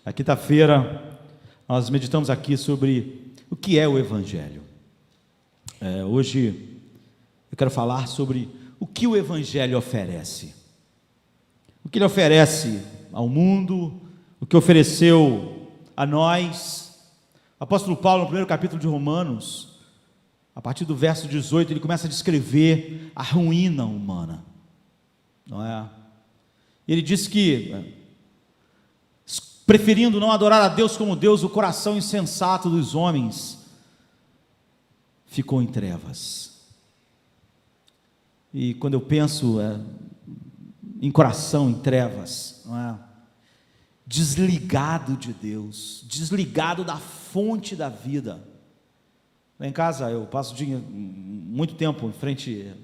A quinta-feira nós meditamos aqui sobre o que é o Evangelho. Hoje eu quero falar sobre o que o Evangelho oferece. O que ele oferece ao mundo, o que ofereceu a nós. O apóstolo Paulo, no primeiro capítulo de Romanos, a partir do verso 18, ele começa a descrever a ruína humana, não é? Ele diz que, preferindo não adorar a Deus como Deus, o coração insensato dos homens ficou em trevas. E quando eu penso em coração em trevas, não é? Desligado de Deus, desligado da fonte da vida. Lá em casa eu passo muito tempo em frente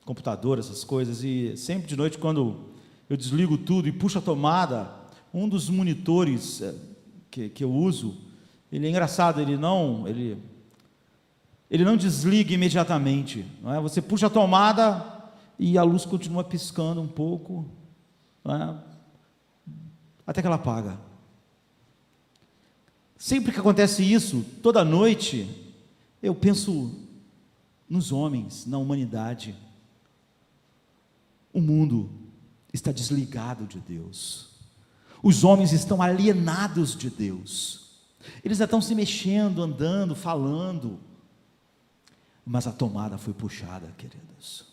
ao computador, essas coisas, e sempre de noite, quando eu desligo tudo e puxo a tomada, um dos monitores que eu uso, ele é engraçado, ele não desliga imediatamente, não é? Você puxa a tomada e a luz continua piscando um pouco, não é? Até que ela apaga. Sempre que acontece isso, toda noite, eu penso nos homens, na humanidade. O mundo está desligado de Deus. Os homens estão alienados de Deus. Eles já estão se mexendo, andando, falando. Mas a tomada foi puxada, queridos.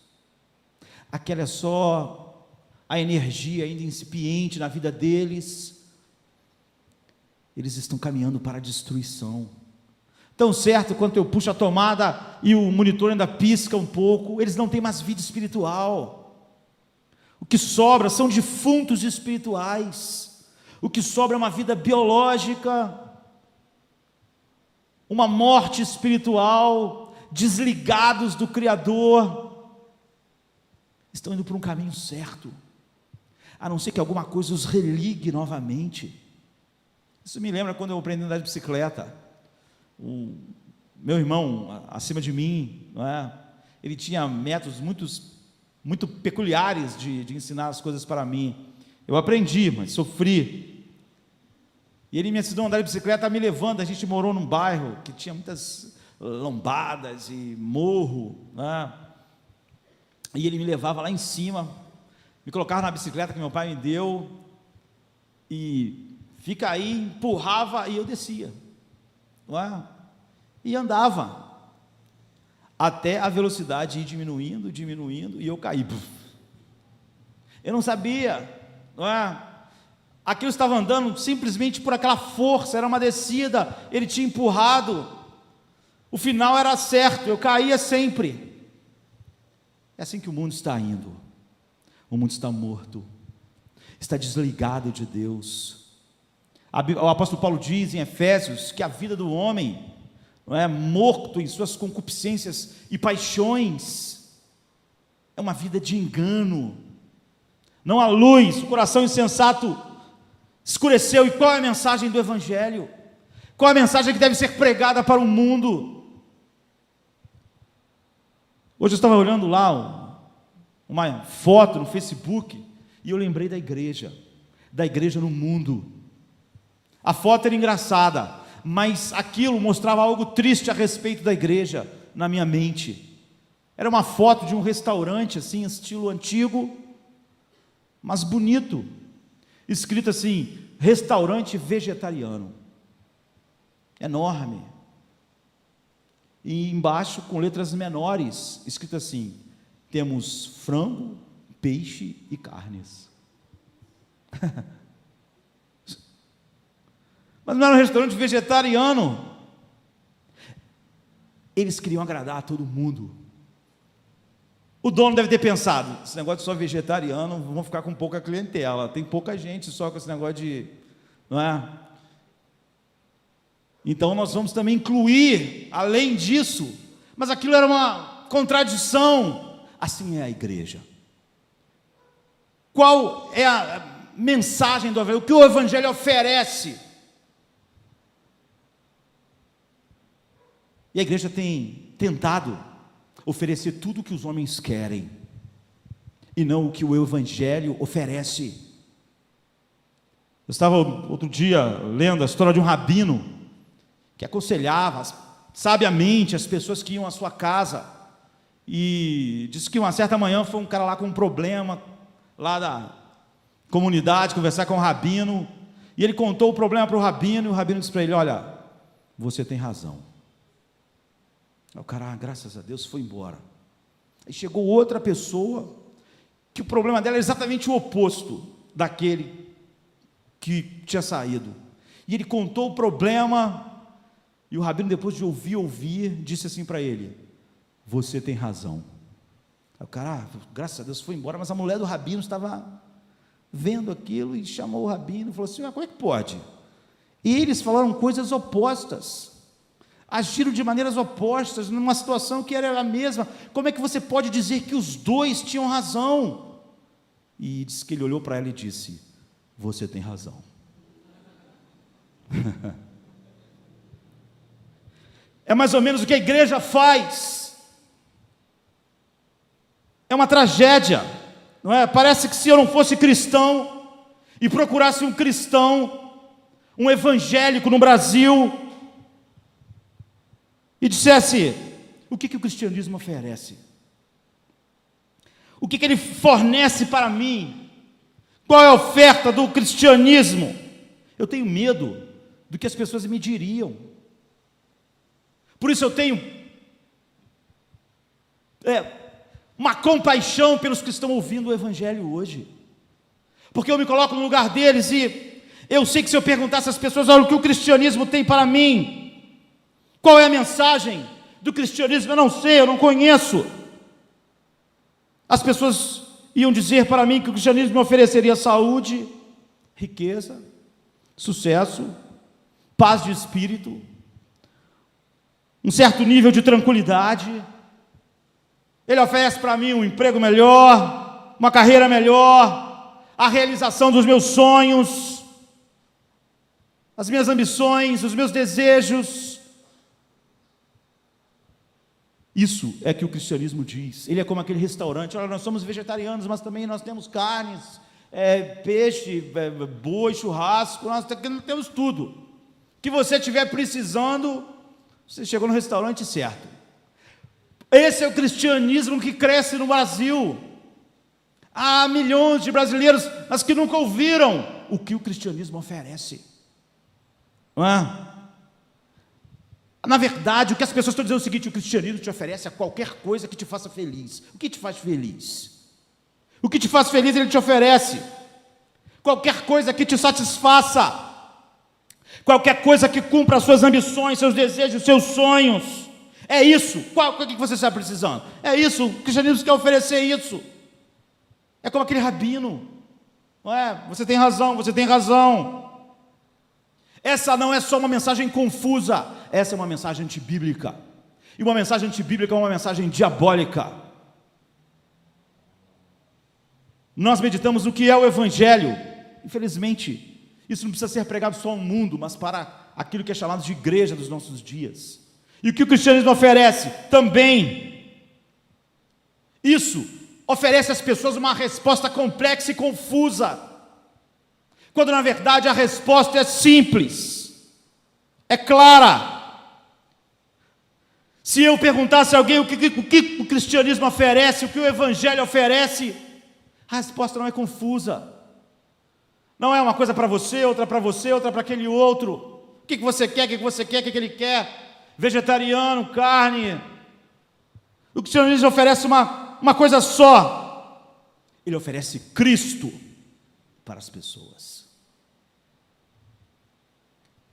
Aquela é só a energia ainda incipiente na vida deles. Eles estão caminhando para a destruição. Tão certo quanto eu puxo a tomada e o monitor ainda pisca um pouco, eles não têm mais vida espiritual. O que sobra são defuntos espirituais. O que sobra é uma vida biológica, uma morte espiritual, desligados do Criador. Estão indo por um caminho certo, a não ser que alguma coisa os religue novamente. Isso me lembra quando eu aprendi a andar de bicicleta. O meu irmão, acima de mim, não é? Ele tinha métodos muito peculiares de ensinar as coisas para mim. Eu aprendi, mas sofri. E ele me ensinou a andar de bicicleta, me levando. A gente morou num bairro que tinha muitas lombadas e morro, né? E ele me levava lá em cima, me colocava na bicicleta que meu pai me deu, e fica aí, empurrava e eu descia, não é? E andava, até a velocidade ir diminuindo, e eu caí. Eu não sabia, não é? Aquilo estava andando simplesmente por aquela força, era uma descida, ele tinha empurrado, o final era certo, eu caía sempre. É assim que o mundo está indo. O mundo está morto, está desligado de Deus. O apóstolo Paulo diz em Efésios que a vida do homem não é morto em suas concupiscências e paixões, é uma vida de engano, não há luz, o coração insensato escureceu. E qual é a mensagem do Evangelho? Qual é a mensagem que deve ser pregada para o mundo? Hoje eu estava olhando lá uma foto no Facebook e eu lembrei da igreja no mundo. A foto era engraçada, mas aquilo mostrava algo triste a respeito da igreja na minha mente. Era uma foto de um restaurante assim, estilo antigo, mas bonito, escrito assim: restaurante vegetariano, enorme. E embaixo, com letras menores, escrito assim: temos frango, peixe e carnes. Mas não era um restaurante vegetariano. Eles queriam agradar a todo mundo. O dono deve ter pensado: esse negócio de só vegetariano, vão ficar com pouca clientela, tem pouca gente só com esse negócio de, não é? Então nós vamos também incluir, além disso. Mas aquilo era uma contradição. Assim é a igreja. Qual é a mensagem do Evangelho? O que o Evangelho oferece? E a igreja tem tentado oferecer tudo o que os homens querem, e não o que o Evangelho oferece. Eu estava outro dia lendo a história de um rabino que aconselhava sabiamente as pessoas que iam à sua casa, e disse que uma certa manhã foi um cara lá com um problema lá da comunidade conversar com o rabino, e ele contou o problema para o rabino, e o rabino disse para ele: olha, você tem razão. O cara, graças a Deus, foi embora. Aí chegou outra pessoa que o problema dela era exatamente o oposto daquele que tinha saído, e ele contou o problema, e o rabino, depois de ouvir, disse assim para ele: você tem razão. Aí o cara, graças a Deus, foi embora, mas a mulher do rabino estava vendo aquilo e chamou o rabino e falou assim: como é que pode? E eles falaram coisas opostas, agiram de maneiras opostas, numa situação que era a mesma. Como é que você pode dizer que os dois tinham razão? E disse que ele olhou para ela e disse: você tem razão. É mais ou menos o que a igreja faz. É uma tragédia, não é? Parece que se eu não fosse cristão e procurasse um cristão, um evangélico no Brasil, e dissesse: o que o cristianismo oferece? O que ele fornece para mim? Qual é a oferta do cristianismo? Eu tenho medo do que as pessoas me diriam. Por isso eu tenho uma compaixão pelos que estão ouvindo o evangelho hoje, porque eu me coloco no lugar deles, e eu sei que se eu perguntasse às pessoas: olha, o que o cristianismo tem para mim, qual é a mensagem do cristianismo? Eu não sei, eu não conheço. As pessoas iam dizer para mim que o cristianismo me ofereceria saúde, riqueza, sucesso, paz de espírito, um certo nível de tranquilidade. Ele oferece para mim um emprego melhor, uma carreira melhor, a realização dos meus sonhos, as minhas ambições, os meus desejos. Isso é que o cristianismo diz. Ele é como aquele restaurante: olha, nós somos vegetarianos, mas também nós temos carnes, peixe, boi, churrasco, nós temos tudo. Que você estiver precisando, você chegou no restaurante certo. Esse é o cristianismo que cresce no Brasil. Há milhões de brasileiros, mas que nunca ouviram o que o cristianismo oferece, não é? Na verdade, o que as pessoas estão dizendo é o seguinte: o cristianismo te oferece a qualquer coisa que te faça feliz. O que te faz feliz? O que te faz feliz ele te oferece. Qualquer coisa que te satisfaça, qualquer coisa que cumpra as suas ambições, seus desejos, seus sonhos. É isso. O que você está precisando? É isso. O cristianismo quer oferecer isso. É como aquele rabino, não é? Você tem razão, você tem razão. Essa não é só uma mensagem confusa, essa é uma mensagem antibíblica. E uma mensagem antibíblica é uma mensagem diabólica. Nós meditamos no que é o evangelho. Infelizmente, isso não precisa ser pregado só ao mundo, mas para aquilo que é chamado de igreja dos nossos dias. E o que o cristianismo oferece? Também. Isso oferece às pessoas uma resposta complexa e confusa, quando na verdade a resposta é simples, é clara. Se eu perguntasse a alguém o que o cristianismo oferece, o que o evangelho oferece, a resposta não é confusa. Não é uma coisa para você, outra para aquele outro. O que você quer, o que você quer, o que ele quer? Vegetariano, carne. O cristianismo oferece uma coisa só. Ele oferece Cristo para as pessoas.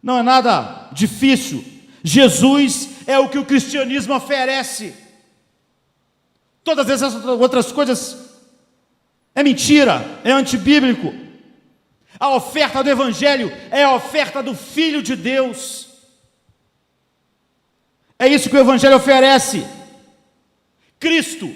Não é nada difícil. Jesus é o que o cristianismo oferece. Todas essas outras coisas é mentira, é antibíblico. A oferta do evangelho é a oferta do Filho de Deus. É isso que o evangelho oferece. Cristo.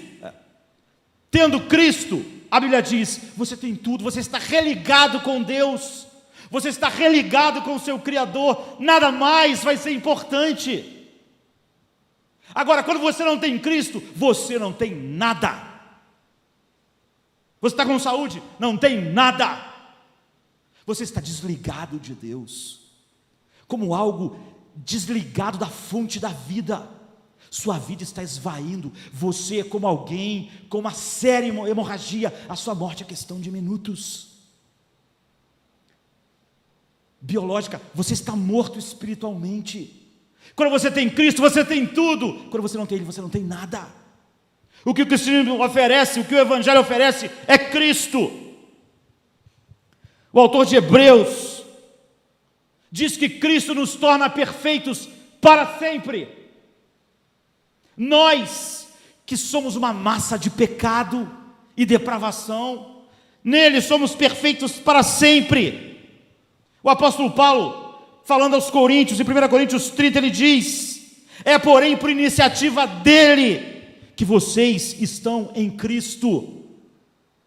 Tendo Cristo, a Bíblia diz, você tem tudo, você está religado com Deus, você está religado com o seu Criador, nada mais vai ser importante. Agora, quando você não tem Cristo, você não tem nada. Você está com saúde? Não tem nada. Você está desligado de Deus, como algo desligado da fonte da vida. Sua vida está esvaindo. Você é como alguém com uma séria hemorragia. A sua morte é questão de minutos. Biológica, você está morto espiritualmente. Quando você tem Cristo, você tem tudo. Quando você não tem Ele, você não tem nada. O que o cristianismo oferece, o que o Evangelho oferece é Cristo. O autor de Hebreus diz que Cristo nos torna perfeitos para sempre. Nós, que somos uma massa de pecado e depravação, nele somos perfeitos para sempre. O apóstolo Paulo, falando aos Coríntios, em 1 Coríntios 30, ele diz: é porém por iniciativa dele que vocês estão em Cristo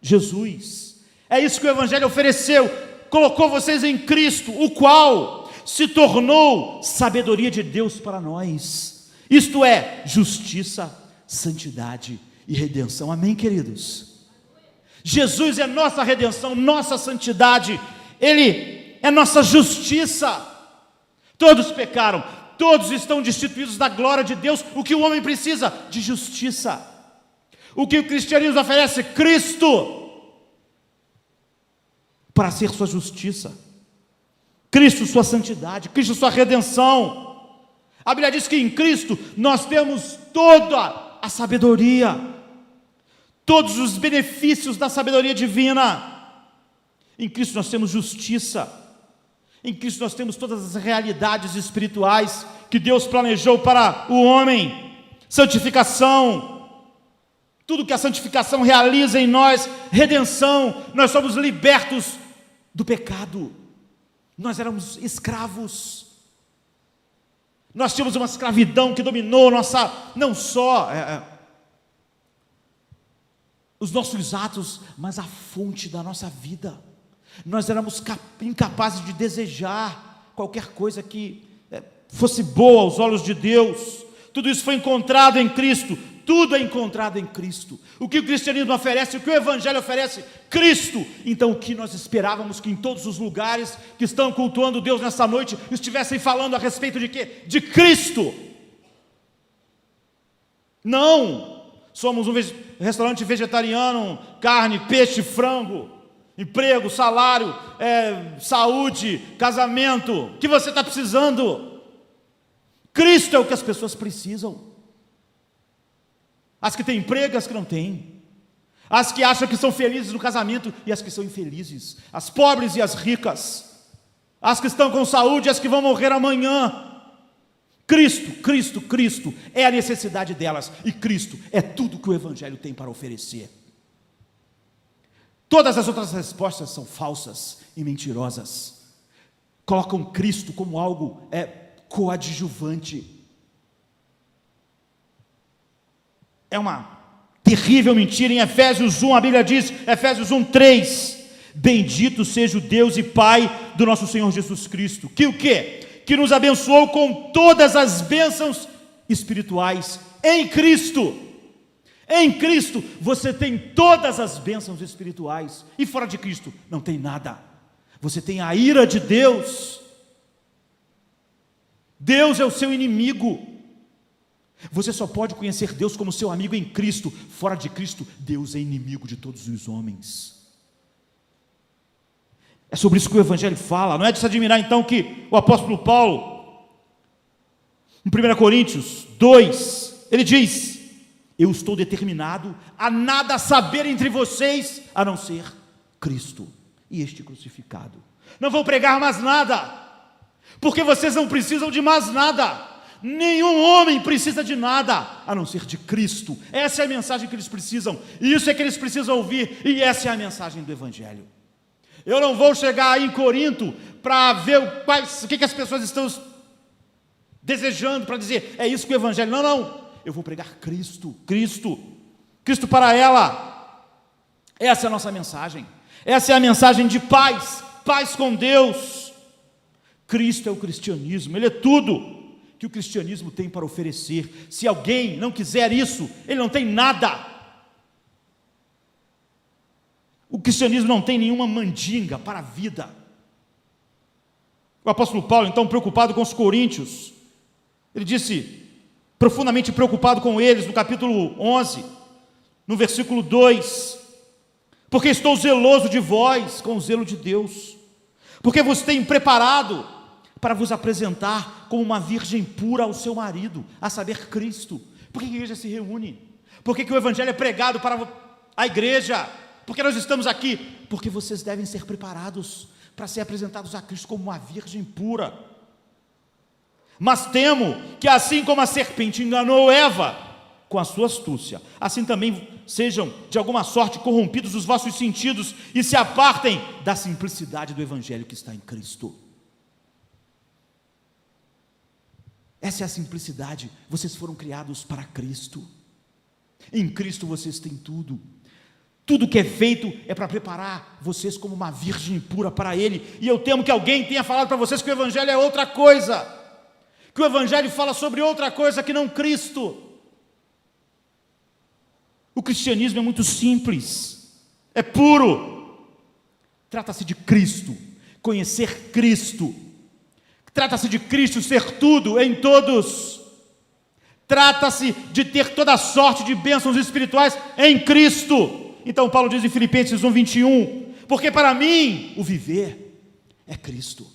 Jesus. É isso que o Evangelho ofereceu, colocou vocês em Cristo, o qual se tornou sabedoria de Deus para nós, isto é, justiça, santidade e redenção. Amém, queridos? Jesus é nossa redenção, nossa santidade, Ele é nossa justiça. Todos pecaram, todos estão destituídos da glória de Deus. O que o homem precisa? De justiça. O que o cristianismo oferece? Cristo, para ser sua justiça, Cristo sua santidade, Cristo sua redenção. A Bíblia diz que em Cristo nós temos toda a sabedoria, todos os benefícios da sabedoria divina. Em Cristo nós temos justiça. Em Cristo nós temos todas as realidades espirituais que Deus planejou para o homem. Santificação, tudo que a santificação realiza em nós. Redenção, nós somos libertos do pecado. Nós éramos escravos. Nós tínhamos uma escravidão que dominou não só os nossos atos, mas a fonte da nossa vida. Nós éramos incapazes de desejar qualquer coisa que fosse boa aos olhos de Deus. Tudo isso foi encontrado em Cristo. Tudo é encontrado em Cristo. O que o cristianismo oferece, o que o Evangelho oferece? Cristo. Então, o que nós esperávamos que em todos os lugares que estão cultuando Deus nessa noite estivessem falando a respeito de quê? De Cristo. Não. Somos um restaurante vegetariano, carne, peixe, frango, emprego, salário, saúde, casamento. O que você está precisando? Cristo é o que as pessoas precisam. As que têm emprego, as que não têm. As que acham que são felizes no casamento e as que são infelizes. As pobres e as ricas. As que estão com saúde e as que vão morrer amanhã. Cristo, Cristo, Cristo é a necessidade delas. E Cristo é tudo que o Evangelho tem para oferecer. Todas as outras respostas são falsas e mentirosas. Colocam Cristo como algo coadjuvante. É uma terrível mentira. Em Efésios 1, a Bíblia diz, Efésios 1, 3: bendito seja o Deus e Pai do nosso Senhor Jesus Cristo, que o quê? Que nos abençoou com todas as bênçãos espirituais em Cristo. Em Cristo você tem todas as bênçãos espirituais, e fora de Cristo não tem nada. Você tem a ira de Deus. Deus é o seu inimigo. Você só pode conhecer Deus como seu amigo em Cristo. Fora de Cristo, Deus é inimigo de todos os homens. É sobre isso que o Evangelho fala. Não é de se admirar então que o apóstolo Paulo, em 1 Coríntios 2, ele diz: eu estou determinado a nada saber entre vocês, a não ser Cristo e este crucificado. Não vou pregar mais nada, porque vocês não precisam de mais nada. Nenhum homem precisa de nada, a não ser de Cristo. Essa é a mensagem que eles precisam, e isso é que eles precisam ouvir, e essa é a mensagem do Evangelho. Eu não vou chegar aí em Corinto para ver o que as pessoas estão desejando, para dizer, é isso que o Evangelho... Não. Eu vou pregar Cristo, Cristo, Cristo para ela. Essa é a nossa mensagem. Essa é a mensagem de paz, paz com Deus. Cristo é o cristianismo, Ele é tudo que o cristianismo tem para oferecer. Se alguém não quiser isso, ele não tem nada. O cristianismo não tem nenhuma mandinga para a vida. O apóstolo Paulo, então, preocupado com os coríntios, ele disse, profundamente preocupado com eles, no capítulo 11, no versículo 2, porque estou zeloso de vós, com o zelo de Deus, porque vos tenho preparado para vos apresentar como uma virgem pura ao seu marido, a saber, Cristo. Por que a igreja se reúne? Por que o evangelho é pregado para a igreja? Por que nós estamos aqui? Porque vocês devem ser preparados para ser apresentados a Cristo como uma virgem pura. Mas temo que assim como a serpente enganou Eva com a sua astúcia, assim também sejam de alguma sorte corrompidos os vossos sentidos e se apartem da simplicidade do evangelho que está em Cristo. Essa é a simplicidade. Vocês foram criados para Cristo. Em Cristo vocês têm tudo. Tudo que é feito é para preparar vocês como uma virgem pura para Ele. E eu temo que alguém tenha falado para vocês que o evangelho é outra coisa, que o evangelho fala sobre outra coisa que não Cristo. O cristianismo é muito simples, é puro. Trata-se de Cristo, conhecer Cristo. Trata-se de Cristo ser tudo em todos. Trata-se de ter toda sorte de bênçãos espirituais em Cristo. Então Paulo diz em Filipenses 1:21, porque para mim o viver é Cristo.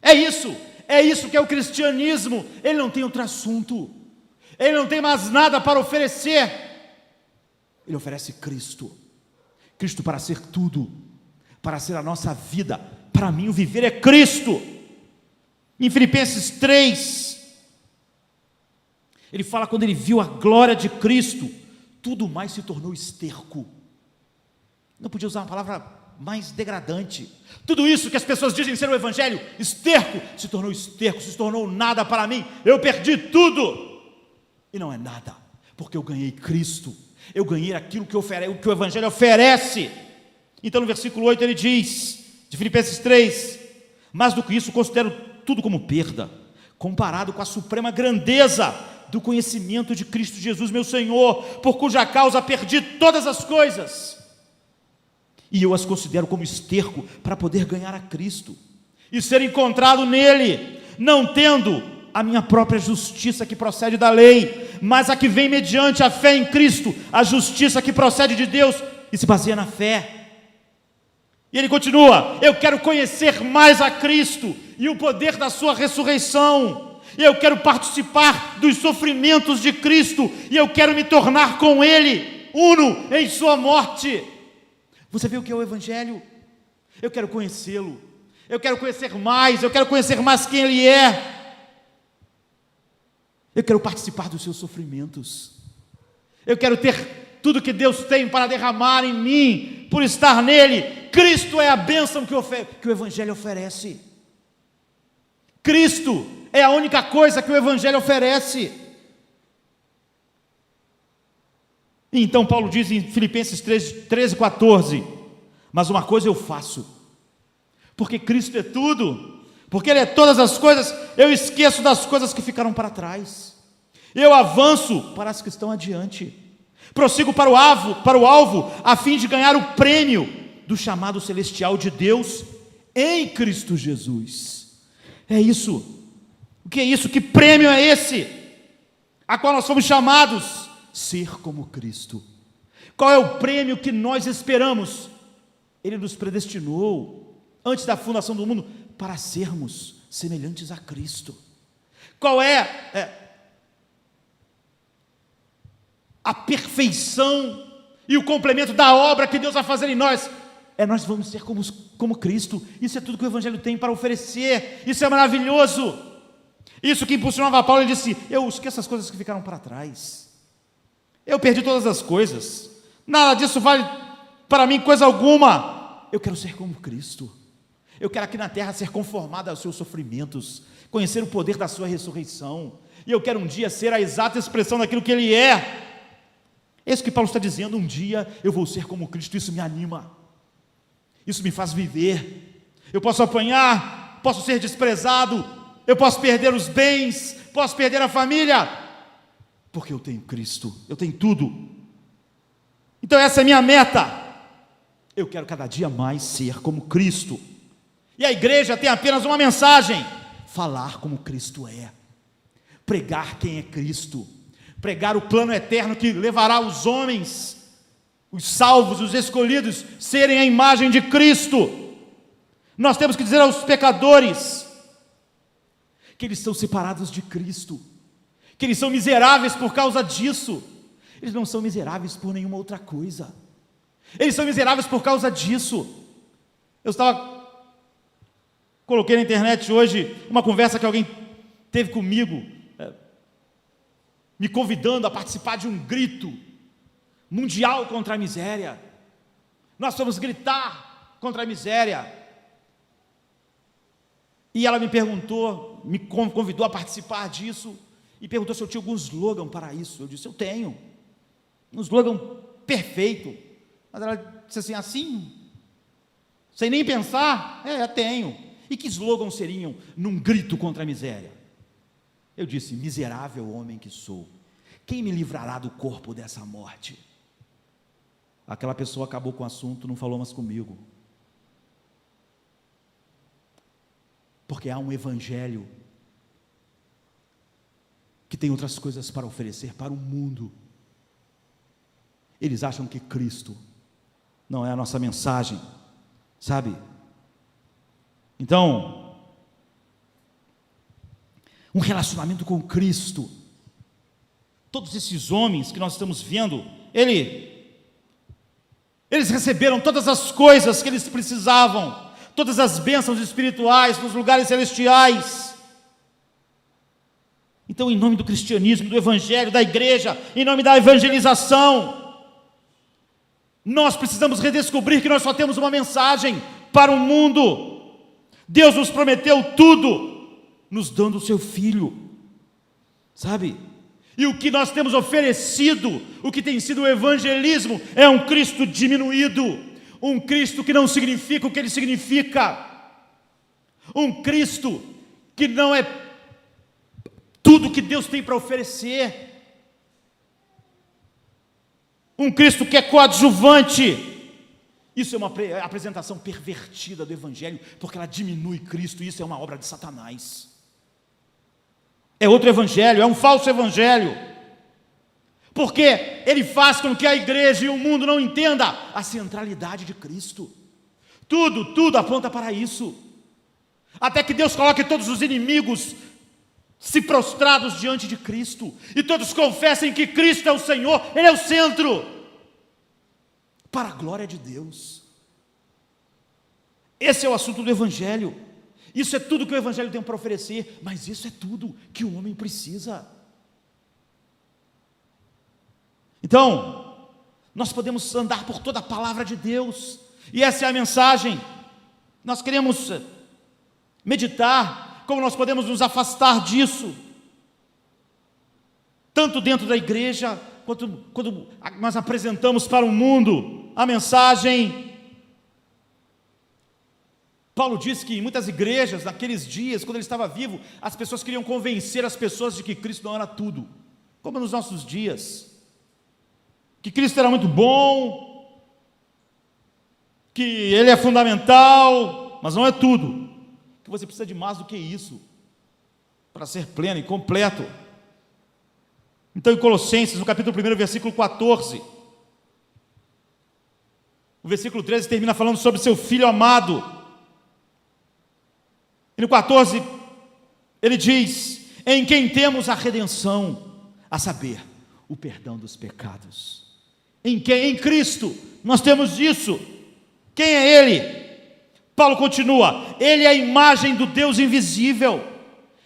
É isso que é o cristianismo. Ele não tem outro assunto, ele não tem mais nada para oferecer, ele oferece Cristo. Cristo para ser tudo, para ser a nossa vida. Para mim o viver é Cristo. Em Filipenses 3, ele fala quando ele viu a glória de Cristo, tudo mais se tornou esterco. Não podia usar uma palavra mais degradante. Tudo isso que as pessoas dizem ser o evangelho, esterco, se tornou nada para mim. Eu perdi tudo. E não é nada, porque eu ganhei Cristo. Eu ganhei aquilo que o evangelho oferece. Então no versículo 8 ele diz, de Filipenses 3, mais do que isso considero tudo como perda, comparado com a suprema grandeza do conhecimento de Cristo Jesus meu Senhor, por cuja causa perdi todas as coisas, e eu as considero como esterco para poder ganhar a Cristo, e ser encontrado nele, não tendo a minha própria justiça que procede da lei, mas a que vem mediante a fé em Cristo, a justiça que procede de Deus, e se baseia na fé. E ele continua, eu quero conhecer mais a Cristo, e o poder da sua ressurreição, e eu quero participar dos sofrimentos de Cristo, e eu quero me tornar com Ele, uno em sua morte. Você vê o que é o evangelho? Eu quero conhecê-lo, eu quero conhecer mais quem Ele é, eu quero participar dos seus sofrimentos, eu quero ter tudo que Deus tem para derramar em mim, por estar nele. Cristo é a bênção que o evangelho oferece. Cristo é a única coisa que o evangelho oferece. Então Paulo diz em Filipenses 13:14, mas uma coisa eu faço, porque Cristo é tudo, porque Ele é todas as coisas, eu esqueço das coisas que ficaram para trás, eu avanço para as que estão adiante, prossigo para o alvo, a fim de ganhar o prêmio do chamado celestial de Deus em Cristo Jesus. É isso. O que é isso? Que prêmio é esse? A qual nós fomos chamados? Ser como Cristo. Qual é o prêmio que nós esperamos? Ele nos predestinou antes da fundação do mundo para sermos semelhantes a Cristo. Qual é a perfeição e o complemento da obra que Deus vai fazer em nós? Nós vamos ser como Cristo. Isso é tudo que o evangelho tem para oferecer. Isso é maravilhoso. Isso que impulsionava Paulo. Ele disse, eu esqueço as coisas que ficaram para trás, eu perdi todas as coisas, nada disso vale para mim coisa alguma. Eu quero ser como Cristo. Eu quero aqui na terra ser conformado aos seus sofrimentos, conhecer o poder da sua ressurreição, e eu quero um dia ser a exata expressão daquilo que Ele é. É isso que Paulo está dizendo, um dia eu vou ser como Cristo. Isso me anima, isso me faz viver. Eu posso apanhar, posso ser desprezado, eu posso perder os bens, posso perder a família, porque eu tenho Cristo, eu tenho tudo. Então essa é a minha meta. Eu quero cada dia mais ser como Cristo. E a igreja tem apenas uma mensagem: falar como Cristo é, pregar quem é Cristo, pregar o plano eterno que levará os homens, os salvos, os escolhidos, serem a imagem de Cristo. Nós temos que dizer aos pecadores que eles são separados de Cristo, que eles são miseráveis por causa disso. Eles não são miseráveis por nenhuma outra coisa, eles são miseráveis por causa disso. Coloquei na internet hoje uma conversa que alguém teve comigo, me convidando a participar de um grito mundial contra a miséria. Nós vamos gritar contra a miséria. E ela me convidou a participar disso, e perguntou se eu tinha algum slogan para isso. Eu disse: eu tenho, um slogan perfeito. Mas ela disse assim, sem nem pensar: eu tenho. E que slogan seriam num grito contra a miséria? Eu disse: miserável homem que sou, quem me livrará do corpo dessa morte? Aquela pessoa acabou com o assunto, não falou mais comigo. Porque há um evangelho que tem outras coisas para oferecer para o mundo. Eles acham que Cristo não é a nossa mensagem, sabe? Então, um relacionamento com Cristo. Todos esses homens que nós estamos vendo, eles receberam todas as coisas que eles precisavam, todas as bênçãos espirituais nos lugares celestiais. Então, em nome do cristianismo, do evangelho, da igreja, em nome da evangelização, nós precisamos redescobrir que nós só temos uma mensagem para o mundo. Deus nos prometeu tudo, nos dando o seu Filho, sabe? E o que nós temos oferecido, o que tem sido o evangelismo, é um Cristo diminuído, um Cristo que não significa o que ele significa, um Cristo que não é tudo que Deus tem para oferecer, um Cristo que é coadjuvante. Isso é uma apresentação pervertida do evangelho, porque ela diminui Cristo, e isso é uma obra de Satanás. É outro evangelho, é um falso evangelho, porque ele faz com que a igreja e o mundo não entenda a centralidade de Cristo. Tudo aponta para isso, até que Deus coloque todos os inimigos se prostrados diante de Cristo, e todos confessem que Cristo é o Senhor, Ele é o centro, para a glória de Deus. Esse é o assunto do evangelho. Isso é tudo que o evangelho tem para oferecer, mas isso é tudo que o homem precisa. Então, nós podemos andar por toda a palavra de Deus, e essa é a mensagem. Nós queremos meditar como nós podemos nos afastar disso, tanto dentro da igreja, quando nós apresentamos para o mundo a mensagem. Paulo disse que em muitas igrejas, naqueles dias, quando ele estava vivo, as pessoas queriam convencer as pessoas de que Cristo não era tudo, como nos nossos dias, que Cristo era muito bom, que Ele é fundamental, mas não é tudo, que você precisa de mais do que isso, para ser pleno e completo. Então, em Colossenses, no capítulo 1, versículo 14, o versículo 13 termina falando sobre seu Filho amado. E no 14, ele diz: em quem temos a redenção, a saber, o perdão dos pecados. Em Cristo, nós temos isso. Quem é Ele? Paulo continua: Ele é a imagem do Deus invisível,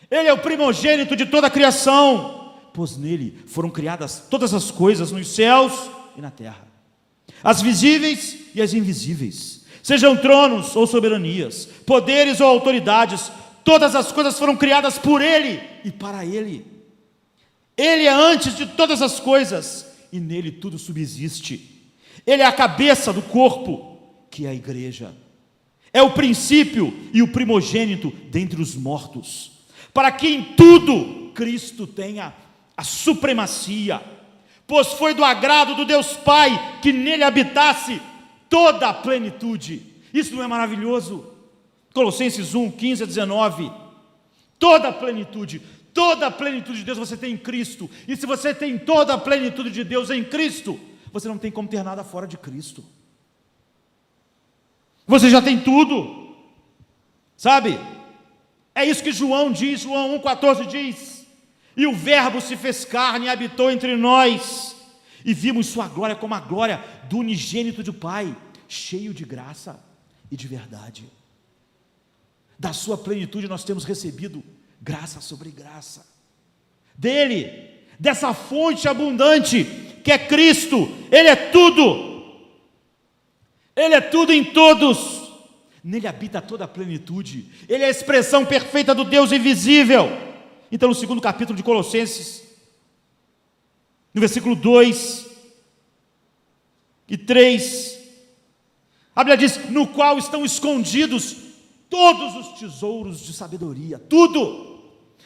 Ele é o primogênito de toda a criação, pois nele foram criadas todas as coisas nos céus e na terra, as visíveis e as invisíveis, sejam tronos ou soberanias, poderes ou autoridades, todas as coisas foram criadas por Ele e para Ele. Ele é antes de todas as coisas, e nele tudo subsiste. Ele é a cabeça do corpo, que é a igreja. É o princípio e o primogênito dentre os mortos, para que em tudo Cristo tenha a supremacia, pois foi do agrado do Deus Pai que nele habitasse toda a plenitude. Isso não é maravilhoso? Colossenses 1, 15 a 19. Toda a plenitude de Deus você tem em Cristo. E se você tem toda a plenitude de Deus em Cristo, você não tem como ter nada fora de Cristo. Você já tem tudo, sabe? É isso que João diz, João 1,14 diz: e o verbo se fez carne e habitou entre nós, e vimos sua glória como a glória do unigênito do Pai, cheio de graça e de verdade. Da sua plenitude nós temos recebido graça sobre graça, dele, dessa fonte abundante que é Cristo. Ele é tudo em todos, nele habita toda a plenitude, ele é a expressão perfeita do Deus invisível. Então, no segundo capítulo de Colossenses, no versículo 2 e 3, a Bíblia diz: no qual estão escondidos todos os tesouros de sabedoria. Tudo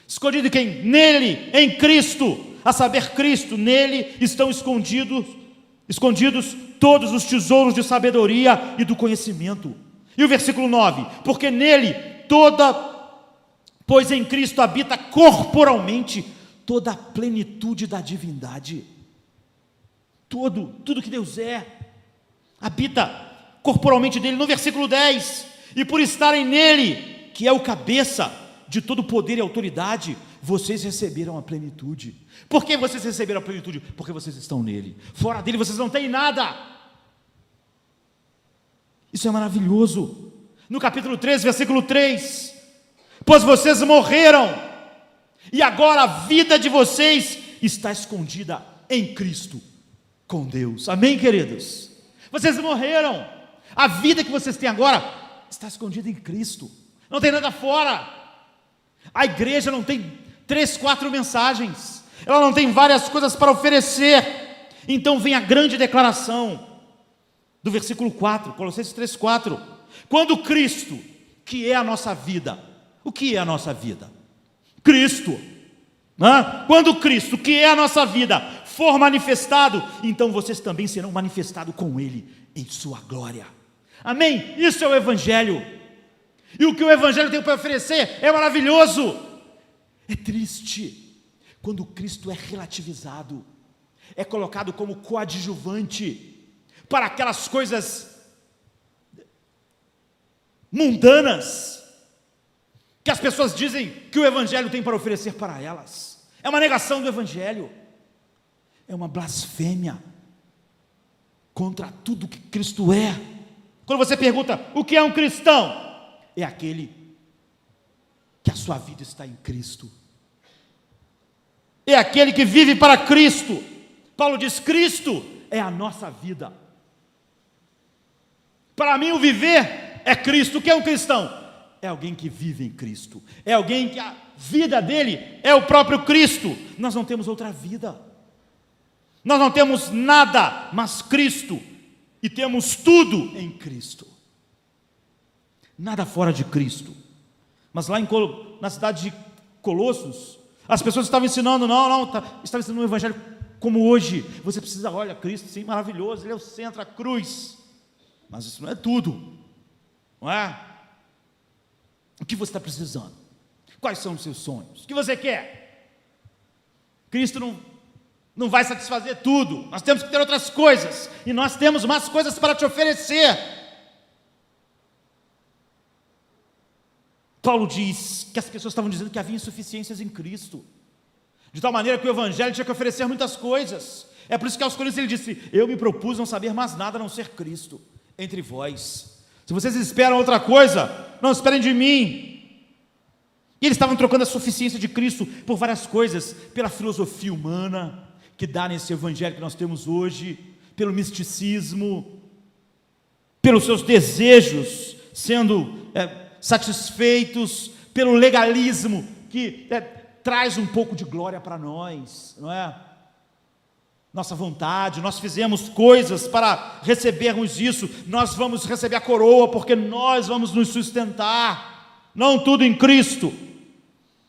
escondido em quem? Nele, em Cristo, a saber, Cristo. Nele estão escondidos todos os tesouros de sabedoria e do conhecimento. E o versículo 9: porque nele pois em Cristo habita corporalmente toda a plenitude da divindade. Tudo que Deus é, habita corporalmente dele. No versículo 10: e por estarem nele, que é o cabeça de todo poder e autoridade, vocês receberam a plenitude. Por que vocês receberam a plenitude? Porque vocês estão nele. Fora dele vocês não têm nada. Isso é maravilhoso. No capítulo 13, versículo 3: pois vocês morreram, e agora a vida de vocês está escondida em Cristo, com Deus. Amém, queridos? Vocês morreram. A vida que vocês têm agora está escondida em Cristo. Não tem nada fora. A igreja não tem 3, 4 mensagens. Ela não tem várias coisas para oferecer. Então vem a grande declaração do versículo 4, Colossenses 3, 4. Quando Cristo, que é a nossa vida, o que é a nossa vida? Cristo. Quando Cristo, que é a nossa vida, for manifestado, então vocês também serão manifestados com Ele em sua glória. Amém? Isso é o Evangelho. E o que o Evangelho tem para oferecer é maravilhoso. É triste quando Cristo é relativizado, é colocado como coadjuvante para aquelas coisas mundanas que as pessoas dizem que o Evangelho tem para oferecer para elas. É uma negação do Evangelho, é uma blasfêmia contra tudo que Cristo é. Quando você pergunta o que é um cristão, é aquele que a sua vida está em Cristo, é aquele que vive para Cristo. Paulo diz: Cristo é a nossa vida. Para mim o viver é Cristo. O que é um cristão? É alguém que vive em Cristo, é alguém que a vida dele é o próprio Cristo. Nós não temos outra vida, nós não temos nada mas Cristo, e temos tudo em Cristo, nada fora de Cristo. Mas lá na cidade de Colossos, as pessoas estavam ensinando, estavam ensinando um evangelho como hoje. Você precisa, olha, Cristo, sim, maravilhoso, Ele é o centro, a cruz, mas isso não é tudo, não é? O que você está precisando? Quais são os seus sonhos? O que você quer? Cristo não vai satisfazer tudo. Nós temos que ter outras coisas, e nós temos mais coisas para te oferecer. Paulo diz que as pessoas estavam dizendo que havia insuficiências em Cristo, de tal maneira que o Evangelho tinha que oferecer muitas coisas. É por isso que aos Coríntios ele disse: eu me propus não saber mais nada a não ser Cristo entre vós. Se vocês esperam outra coisa, não esperem de mim. E eles estavam trocando a suficiência de Cristo por várias coisas, pela filosofia humana que dá nesse Evangelho que nós temos hoje, pelo misticismo, pelos seus desejos sendo satisfeitos, pelo legalismo que traz um pouco de glória para nós, não é? Nossa vontade, nós fizemos coisas para recebermos isso, nós vamos receber a coroa porque nós vamos nos sustentar. Não tudo em Cristo.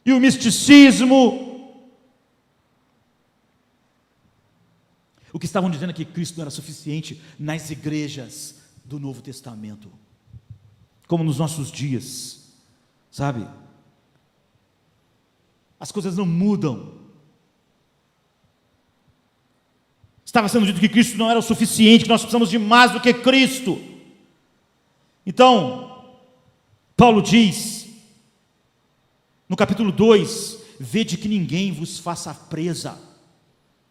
E o misticismo, o que estavam dizendo é que Cristo não era suficiente nas igrejas do Novo Testamento. como nos nossos dias, sabe? As coisas não mudam. Estava sendo dito que Cristo não era o suficiente, que nós precisamos de mais do que Cristo. Então, Paulo diz, no capítulo 2, vede que ninguém vos faça presa,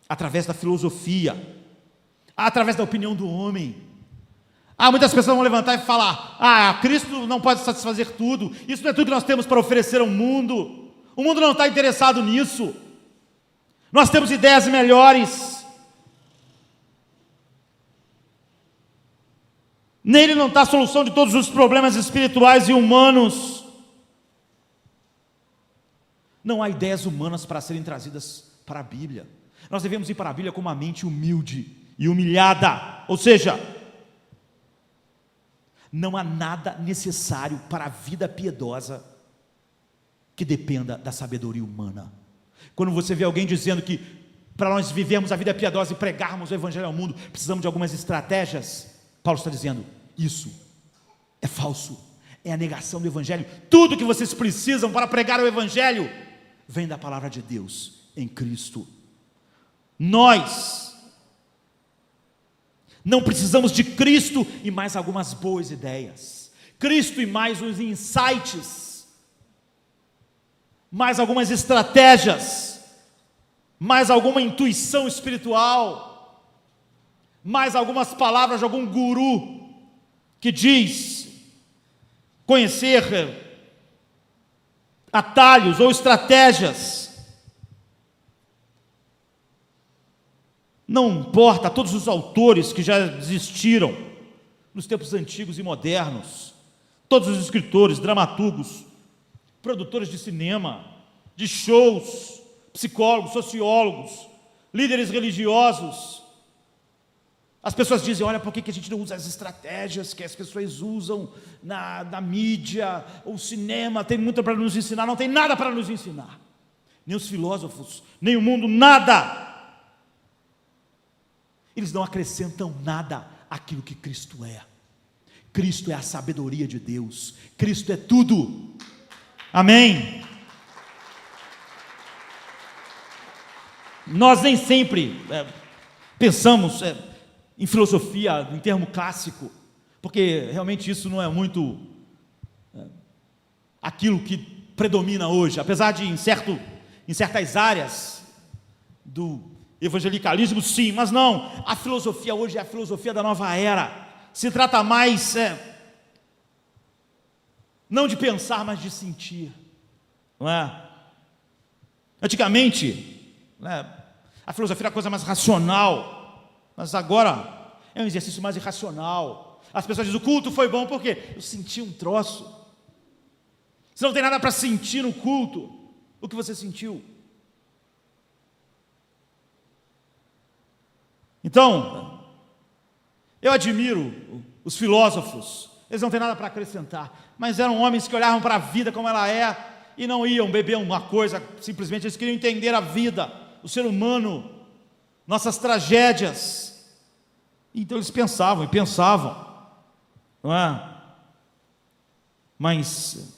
através da filosofia, através da opinião do homem. Muitas pessoas vão levantar e falar, Cristo não pode satisfazer tudo, isso não é tudo que nós temos para oferecer ao mundo, o mundo não está interessado nisso, nós temos ideias melhores, nele não está a solução de todos os problemas espirituais e humanos. Não há ideias humanas para serem trazidas para a Bíblia. Nós devemos ir para a Bíblia com uma mente humilde e humilhada, ou seja, não há nada necessário para a vida piedosa que dependa da sabedoria humana. Quando você vê alguém dizendo que para nós vivermos a vida piedosa e pregarmos o Evangelho ao mundo, precisamos de algumas estratégias, Paulo está dizendo, isso é falso, é a negação do Evangelho. Tudo que vocês precisam para pregar o Evangelho vem da palavra de Deus em Cristo. Nós não precisamos de Cristo e mais algumas boas ideias, Cristo e mais os insights, mais algumas estratégias, mais alguma intuição espiritual, mais algumas palavras de algum guru que diz conhecer atalhos ou estratégias. Não importa, todos os autores que já existiram nos tempos antigos e modernos, todos os escritores, dramaturgos, produtores de cinema, de shows, psicólogos, sociólogos, líderes religiosos, as pessoas dizem, olha, por que a gente não usa as estratégias que as pessoas usam na mídia, o cinema, tem muito para nos ensinar. Não tem nada para nos ensinar, nem os filósofos, nem o mundo, nada. Eles não acrescentam nada àquilo que Cristo é. Cristo é a sabedoria de Deus, Cristo é tudo, amém? Nós nem sempre pensamos em filosofia, em termo clássico, porque realmente isso não é muito aquilo que predomina hoje, apesar de em certas áreas do evangelicalismo, sim, mas não, a filosofia hoje é a filosofia da nova era, se trata mais, não de pensar, mas de sentir, não é? Antigamente, a filosofia era a coisa mais racional, mas agora é um exercício mais irracional. As pessoas dizem, o culto foi bom, por quê? Eu senti um troço. Você não tem nada para sentir no culto, o que você sentiu? Então, eu admiro os filósofos, eles não têm nada para acrescentar, mas eram homens que olhavam para a vida como ela é, e não iam beber uma coisa, simplesmente eles queriam entender a vida, o ser humano, nossas tragédias. Então eles pensavam, não é? Mas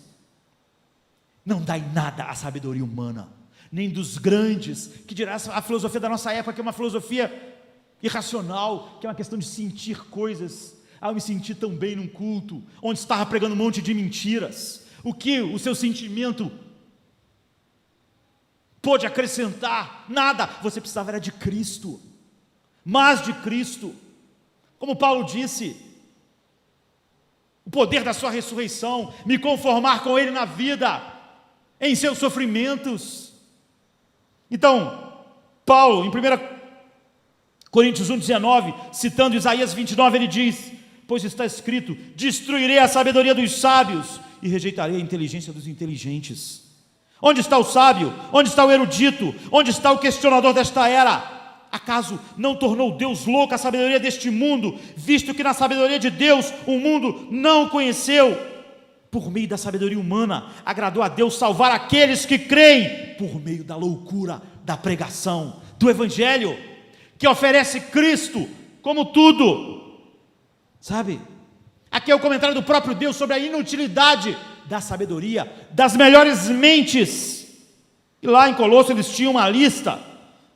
não dá em nada a sabedoria humana, nem dos grandes, que dirá a filosofia da nossa época, que é uma filosofia irracional, que é uma questão de sentir coisas. Eu me senti tão bem num culto, onde estava pregando um monte de mentiras. O que o seu sentimento pôde acrescentar? Nada. Você precisava era de Cristo, mas de Cristo. Como Paulo disse, o poder da sua ressurreição, me conformar com Ele na vida, em seus sofrimentos. Então, Paulo, em 1 Coríntios 1,19, citando Isaías 29, ele diz, pois está escrito, destruirei a sabedoria dos sábios e rejeitarei a inteligência dos inteligentes. Onde está o sábio? Onde está o erudito? Onde está o questionador desta era? Acaso não tornou Deus louca a sabedoria deste mundo, visto que na sabedoria de Deus o mundo não conheceu? Por meio da sabedoria humana, agradou a Deus salvar aqueles que creem, por meio da loucura da pregação, do Evangelho, que oferece Cristo como tudo, sabe? Aqui é o comentário do próprio Deus sobre a inutilidade da sabedoria, das melhores mentes. E lá em Colossos eles tinham uma lista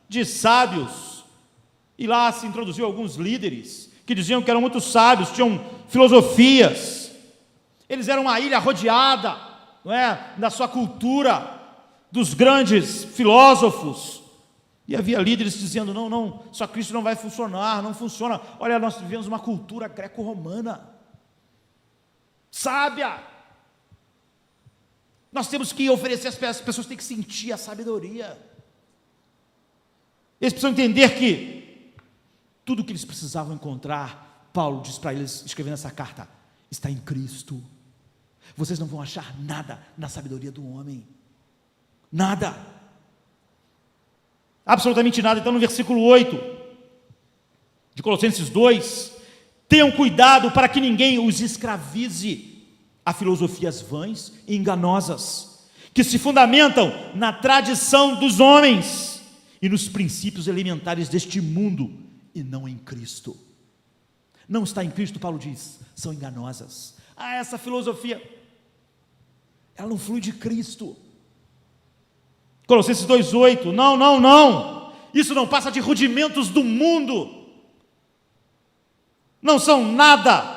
de sábios, e lá se introduziu alguns líderes que diziam que eram muito sábios, tinham filosofias, eles eram uma ilha rodeada, não é, da sua cultura, dos grandes filósofos, e havia líderes dizendo, não, só Cristo não vai funcionar, não funciona, olha, nós vivemos uma cultura greco-romana, sábia, nós temos que oferecer, as pessoas têm que sentir a sabedoria, eles precisam entender que tudo o que eles precisavam encontrar, Paulo diz para eles, escrevendo essa carta, está em Cristo. Vocês não vão achar nada na sabedoria do homem, nada, absolutamente nada. Então no versículo 8 de Colossenses 2, tenham cuidado para que ninguém os escravize a filosofias vãs e enganosas, que se fundamentam na tradição dos homens e nos princípios elementares deste mundo, e não em Cristo. Não está em Cristo, Paulo diz, são enganosas. Essa filosofia, ela não flui de Cristo. Colossenses 2,8, não, isso não passa de rudimentos do mundo, não são nada.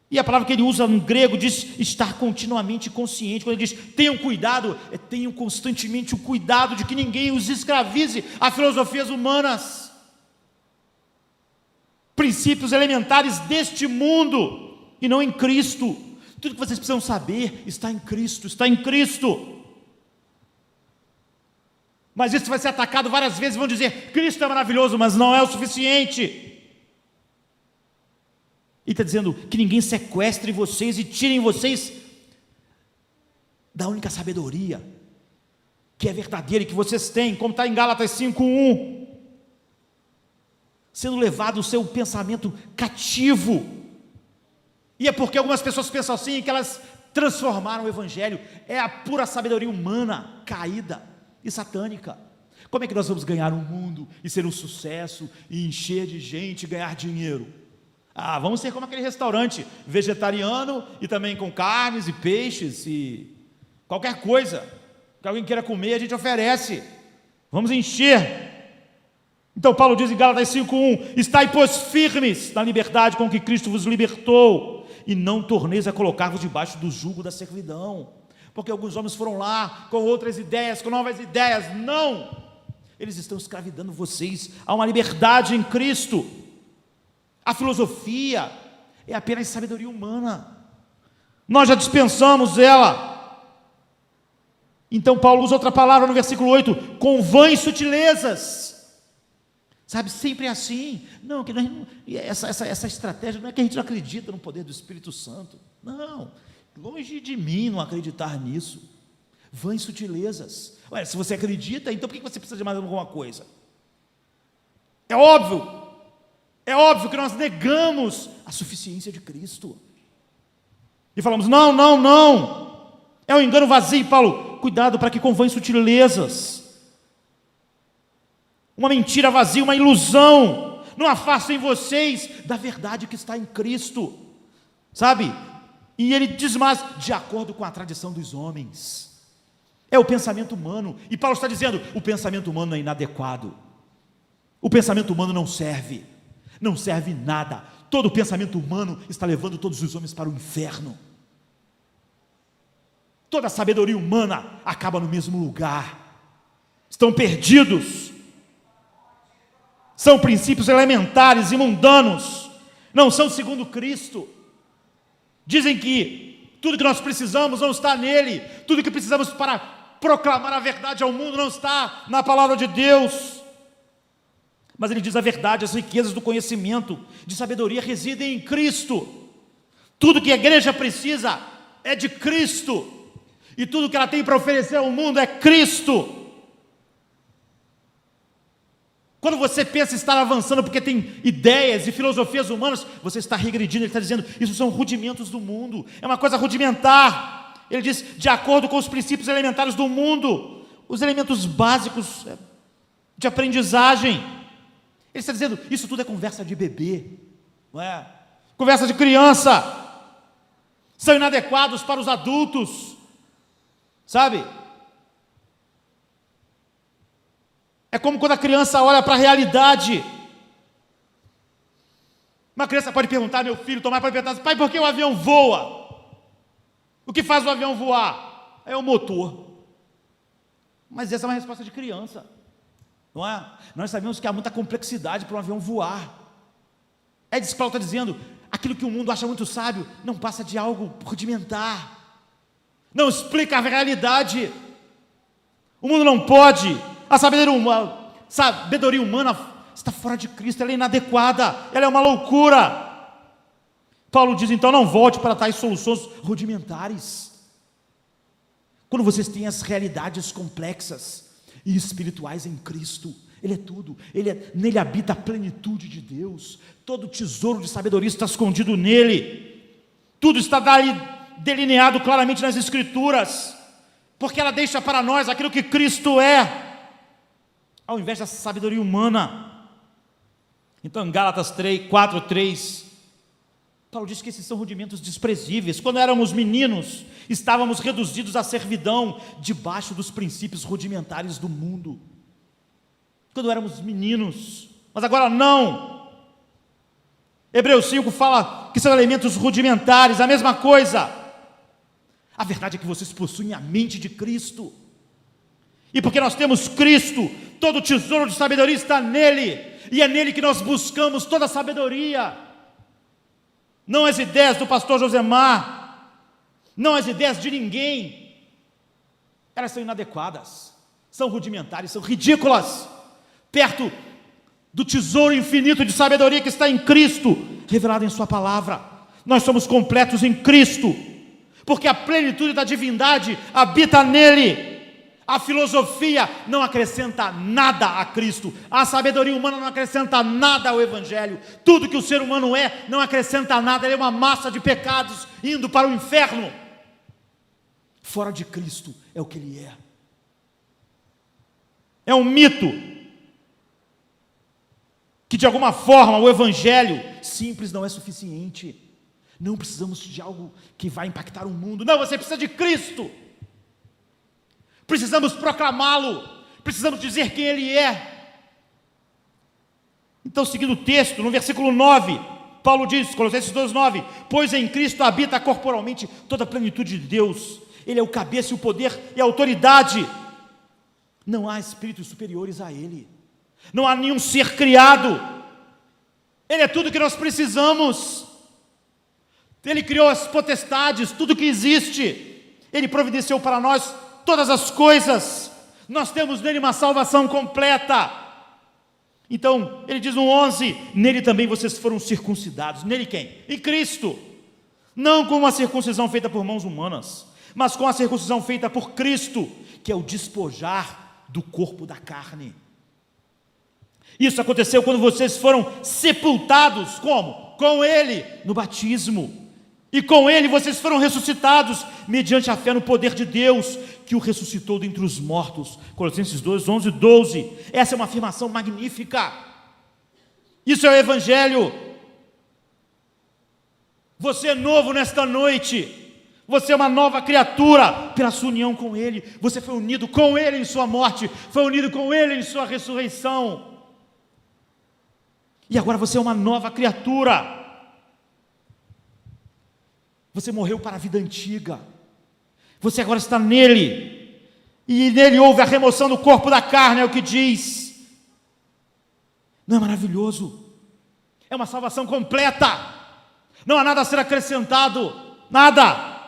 E a palavra que ele usa no grego diz estar continuamente consciente. Quando ele diz tenham cuidado, tenham constantemente o cuidado de que ninguém os escravize a filosofias humanas, princípios elementares deste mundo, e não em Cristo. Tudo que vocês precisam saber está em Cristo, está em Cristo. Mas isso vai ser atacado várias vezes, vão dizer, Cristo é maravilhoso, mas não é o suficiente. E está dizendo que ninguém sequestre vocês e tirem vocês da única sabedoria, que é verdadeira e que vocês têm, como está em Gálatas 5:1, sendo levado o seu pensamento cativo. E é porque algumas pessoas pensam assim, que elas transformaram o Evangelho, é a pura sabedoria humana, caída e satânica. Como é que nós vamos ganhar um mundo e ser um sucesso, e encher de gente e ganhar dinheiro? Vamos ser como aquele restaurante vegetariano e também com carnes e peixes e qualquer coisa que alguém queira comer, a gente oferece, vamos encher. Então Paulo diz em Gálatas 5:1, estai pois firmes na liberdade com que Cristo vos libertou, e não torneis a colocar-vos debaixo do jugo da servidão, porque alguns homens foram lá com outras ideias, com novas ideias. Não, eles estão escravizando vocês a uma liberdade em Cristo. A filosofia é apenas sabedoria humana, nós já dispensamos ela. Então Paulo usa outra palavra no versículo 8, com vãs sutilezas, sabe, sempre é assim. Não, que essa estratégia não é que a gente não acredita no poder do Espírito Santo, não, longe de mim não acreditar nisso. Vãs sutilezas. Olha, se você acredita, então por que você precisa de mais alguma coisa? É óbvio que nós negamos a suficiência de Cristo e falamos, não, é um engano vazio. Paulo, cuidado para que com vãs sutilezas, uma mentira vazia, uma ilusão, não afastem vocês da verdade que está em Cristo, sabe? E ele diz mais, de acordo com a tradição dos homens, é o pensamento humano, e Paulo está dizendo, o pensamento humano é inadequado, o pensamento humano não serve nada, todo o pensamento humano está levando todos os homens para o inferno, toda a sabedoria humana acaba no mesmo lugar, estão perdidos, são princípios elementares e mundanos, não são segundo Cristo. Dizem que tudo que nós precisamos não está nele, tudo que precisamos para proclamar a verdade ao mundo não está na palavra de Deus. Mas ele diz a verdade, as riquezas do conhecimento, de sabedoria residem em Cristo. Tudo que a igreja precisa é de Cristo, e tudo que ela tem para oferecer ao mundo é Cristo. Quando você pensa estar avançando porque tem ideias e filosofias humanas, você está regredindo. Ele está dizendo, isso são rudimentos do mundo, é uma coisa rudimentar. Ele diz, de acordo com os princípios elementares do mundo, os elementos básicos de aprendizagem. Ele está dizendo, isso tudo é conversa de bebê, não é? Conversa de criança, são inadequados para os adultos, sabe? É como quando a criança olha para a realidade. Uma criança pode perguntar, meu filho, Tomás pode perguntar, pai, por que o avião voa? O que faz o avião voar? É o motor. Mas essa é uma resposta de criança, não é? Nós sabemos que há muita complexidade para um avião voar. Ed Sklow está dizendo, aquilo que o mundo acha muito sábio, não passa de algo rudimentar, não explica a realidade. O mundo não pode, a sabedoria humana está fora de Cristo, ela é inadequada, ela é uma loucura. Paulo diz, então, não volte para tais soluções rudimentares. Quando vocês têm as realidades complexas e espirituais em Cristo, Ele é tudo, nele habita a plenitude de Deus, todo tesouro de sabedoria está escondido nele, tudo está delineado claramente nas Escrituras, porque ela deixa para nós aquilo que Cristo é, ao invés da sabedoria humana. Então, em Gálatas 4:3, Paulo diz que esses são rudimentos desprezíveis. Quando éramos meninos, estávamos reduzidos à servidão, debaixo dos princípios rudimentares do mundo. Quando éramos meninos, mas agora não. Hebreus 5 fala que são elementos rudimentares, a mesma coisa. A verdade é que vocês possuem a mente de Cristo, e porque nós temos Cristo, todo o tesouro de sabedoria está nele, e é nele que nós buscamos toda a sabedoria. Não as ideias do pastor Josemar, não as ideias de ninguém, elas são inadequadas, são rudimentares, são ridículas, perto do tesouro infinito de sabedoria que está em Cristo, revelado em sua palavra. Nós somos completos em Cristo, porque a plenitude da divindade habita nele. A filosofia não acrescenta nada a Cristo, a sabedoria humana não acrescenta nada ao Evangelho, tudo que o ser humano não acrescenta nada, ele é uma massa de pecados indo para o inferno. Fora de Cristo é o que ele é. É um mito que de alguma forma o Evangelho simples não é suficiente. Não precisamos de algo que vai impactar o mundo, não, você precisa de Cristo. Precisamos proclamá-lo, precisamos dizer quem Ele é. Então, seguindo o texto, no versículo 9, Paulo diz, Colossenses 2:9, pois em Cristo habita corporalmente toda a plenitude de Deus, Ele é o cabeça e o poder e a autoridade. Não há espíritos superiores a Ele, não há nenhum ser criado, Ele é tudo que nós precisamos. Ele criou as potestades, tudo que existe, Ele providenciou para nós todas as coisas, nós temos nele uma salvação completa. Então, ele diz no 11, nele também vocês foram circuncidados. Nele quem? Em Cristo, não com uma circuncisão feita por mãos humanas, mas com a circuncisão feita por Cristo, que é o despojar do corpo da carne. Isso aconteceu quando vocês foram sepultados, como? Com ele, no batismo. E com ele vocês foram ressuscitados, mediante a fé no poder de Deus, que o ressuscitou dentre os mortos. Colossenses 2:11 e 12. Essa é uma afirmação magnífica. Isso é o Evangelho. Você é novo nesta noite. Você é uma nova criatura pela sua união com Ele. Você foi unido com Ele em sua morte, foi unido com Ele em sua ressurreição. E agora você é uma nova criatura. Você morreu para a vida antiga, você agora está nele, e nele houve a remoção do corpo da carne, é o que diz. Não é maravilhoso? É uma salvação completa, não há nada a ser acrescentado, nada.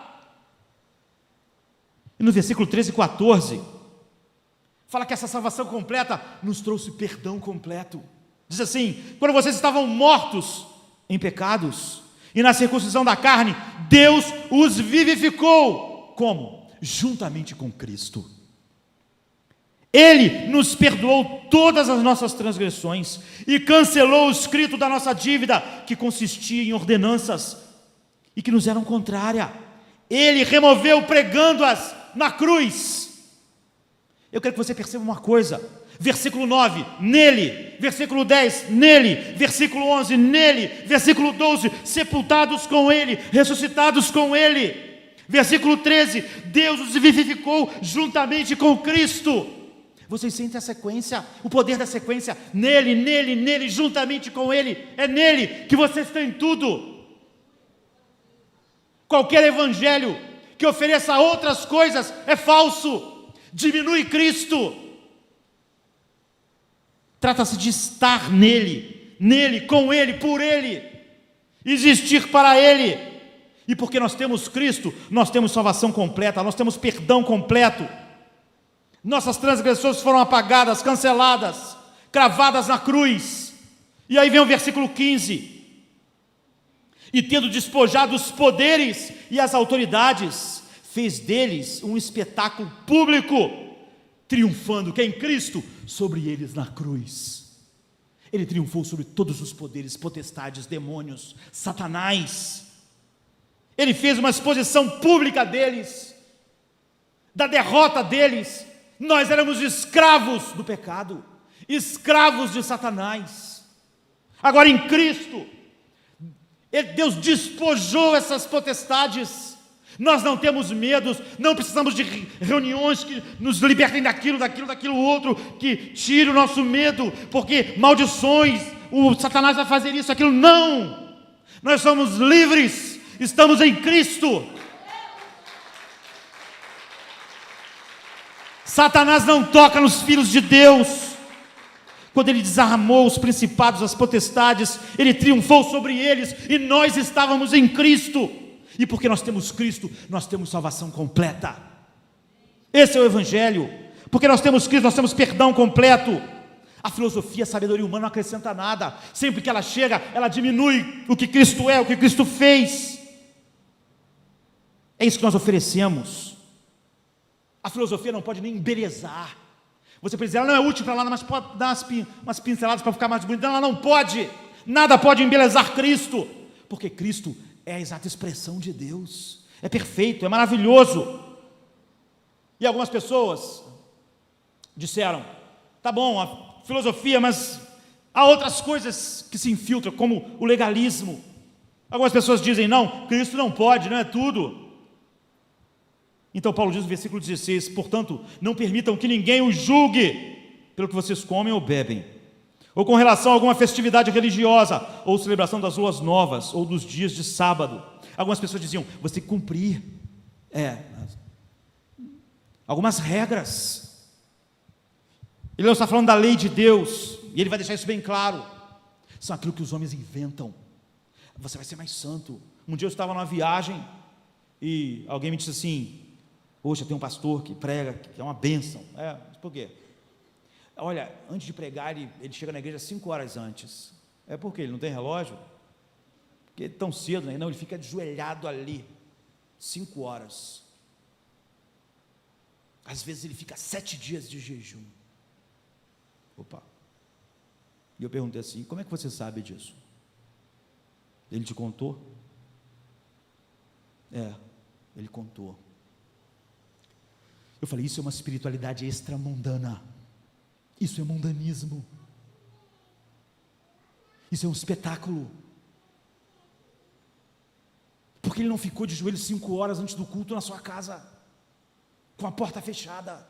E no versículo 13 e 14, fala que essa salvação completa nos trouxe perdão completo. Diz assim, quando vocês estavam mortos em pecados, e na circuncisão da carne, Deus os vivificou. Como? Juntamente com Cristo. Ele nos perdoou todas as nossas transgressões e cancelou o escrito da nossa dívida, que consistia em ordenanças e que nos eram contrárias. Ele removeu pregando-as na cruz. Eu quero que você perceba uma coisa: Versículo 9, nele. Versículo 10, nele. Versículo 11, nele. Versículo 12, sepultados com ele, ressuscitados com ele. Versículo 13, Deus os vivificou juntamente com Cristo. Vocês sentem a sequência, o poder da sequência? Nele, nele, nele, juntamente com ele. É nele que vocês têm tudo. Qualquer evangelho que ofereça outras coisas é falso. Diminui Cristo. Trata-se de estar nele, nele, com ele, por ele, existir para ele. E porque nós temos Cristo, nós temos salvação completa, nós temos perdão completo. Nossas transgressões foram apagadas, canceladas, cravadas na cruz. E aí vem o versículo 15. E tendo despojado os poderes e as autoridades, fez deles um espetáculo público, triunfando, que é em Cristo, sobre eles na cruz. Ele triunfou sobre todos os poderes, potestades, demônios, Satanás. Ele fez uma exposição pública deles, da derrota deles. Nós éramos escravos do pecado, escravos de Satanás. Agora em Cristo, Deus despojou essas potestades. Nós não temos medos, não precisamos de reuniões que nos libertem daquilo outro, que tire o nosso medo, porque maldições, o Satanás vai fazer isso, aquilo. Não! Nós somos livres, estamos em Cristo. Satanás não toca nos filhos de Deus. Quando ele desarmou os principados, as potestades, ele triunfou sobre eles, e nós estávamos em Cristo. E porque nós temos Cristo, nós temos salvação completa. Esse é o Evangelho. Porque nós temos Cristo, nós temos perdão completo. A filosofia, a sabedoria humana não acrescenta nada. Sempre que ela chega, ela diminui o que Cristo é, o que Cristo fez. É isso que nós oferecemos. A filosofia não pode nem embelezar. Você pode dizer, ela não é útil para lá, mas pode dar umas pinceladas para ficar mais bonito. Ela não pode. Nada pode embelezar Cristo. Porque Cristo é a exata expressão de Deus. É perfeito, é maravilhoso. E algumas pessoas disseram, tá bom, a filosofia, mas há outras coisas que se infiltram, como o legalismo. Algumas pessoas dizem, não, Cristo não pode, não é tudo. Então Paulo diz no versículo 16, portanto, não permitam que ninguém os julgue pelo que vocês comem ou bebem, ou com relação a alguma festividade religiosa, ou celebração das luas novas, ou dos dias de sábado. Algumas pessoas diziam, você tem que cumprir algumas regras. Ele não está falando da lei de Deus, e ele vai deixar isso bem claro. São aquilo que os homens inventam. Você vai ser mais santo. Um dia eu estava numa viagem, e alguém me disse assim, hoje tem um pastor que prega, que é uma bênção. Mas por quê? Olha, antes de pregar, ele chega na igreja 5 horas antes. Por quê? Ele não tem relógio? Porque tão cedo, né? Não, ele fica ajoelhado ali, 5 horas. Às vezes ele fica 7 dias de jejum. Opa! E eu perguntei assim, como é que você sabe disso? Ele te contou? Ele contou. Eu falei, isso é uma espiritualidade extramundana. Isso é mundanismo. Isso é um espetáculo. Porque ele não ficou de joelhos 5 horas antes do culto na sua casa, com a porta fechada.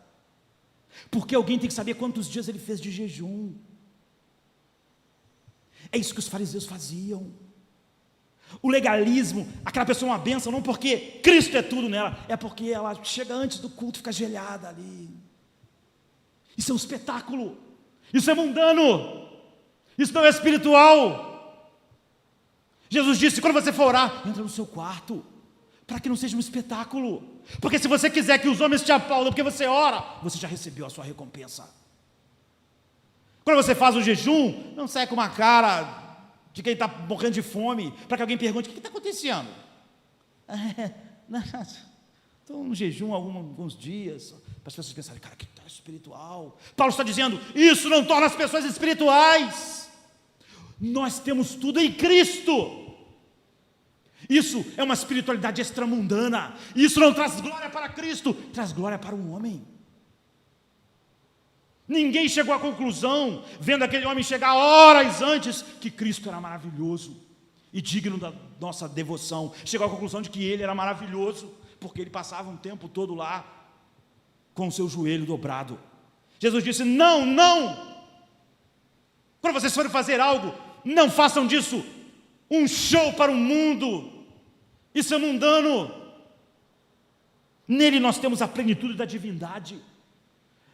Porque alguém tem que saber quantos dias ele fez de jejum. É isso que os fariseus faziam. O legalismo, aquela pessoa é uma bênção, não porque Cristo é tudo nela, é porque ela chega antes do culto e fica ajoelhada ali. Isso é um espetáculo, isso é mundano, isso não é espiritual. Jesus disse, quando você for orar, entra no seu quarto, para que não seja um espetáculo. Porque se você quiser que os homens te aplaudam porque você ora, você já recebeu a sua recompensa. Quando você faz o jejum, não sai com uma cara de quem está morrendo de fome, para que alguém pergunte, o que está acontecendo? Estou no jejum há alguns dias, para as pessoas pensarem, cara, que tá espiritual. Paulo está dizendo, isso não torna as pessoas espirituais. Nós temos tudo em Cristo. Isso é uma espiritualidade extramundana. Isso não traz glória para Cristo, traz glória para um homem. Ninguém chegou à conclusão, vendo aquele homem chegar horas antes, que Cristo era maravilhoso e digno da nossa devoção. Chegou à conclusão de que ele era maravilhoso, porque ele passava um tempo todo lá, com o seu joelho dobrado. Jesus disse: não, não! Quando vocês forem fazer algo, não façam disso um show para o mundo. Isso é mundano. Nele nós temos a plenitude da divindade.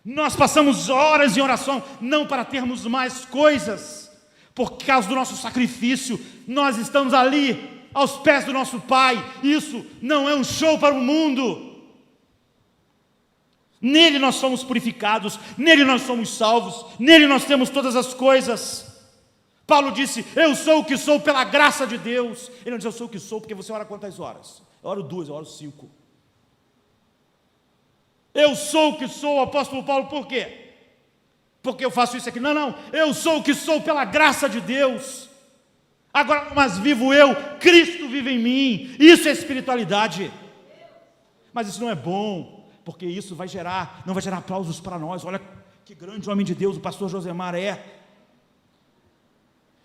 Nós passamos horas em oração, não para termos mais coisas, por causa do nosso sacrifício. Nós estamos ali, aos pés do nosso Pai. Isso não é um show para o mundo. Nele nós somos purificados, nele nós somos salvos, nele nós temos todas as coisas. Paulo disse: eu sou o que sou pela graça de Deus. Ele não diz: eu sou o que sou porque você ora quantas horas? Eu oro 2, eu oro 5. Eu sou o que sou, apóstolo Paulo, por quê? Porque eu faço isso aqui? Não, não, eu sou o que sou pela graça de Deus. Agora, mas vivo eu, Cristo vive em mim. Isso é espiritualidade. Mas isso não é bom, porque isso não vai gerar aplausos para nós. Olha que grande homem de Deus o pastor Josemar é.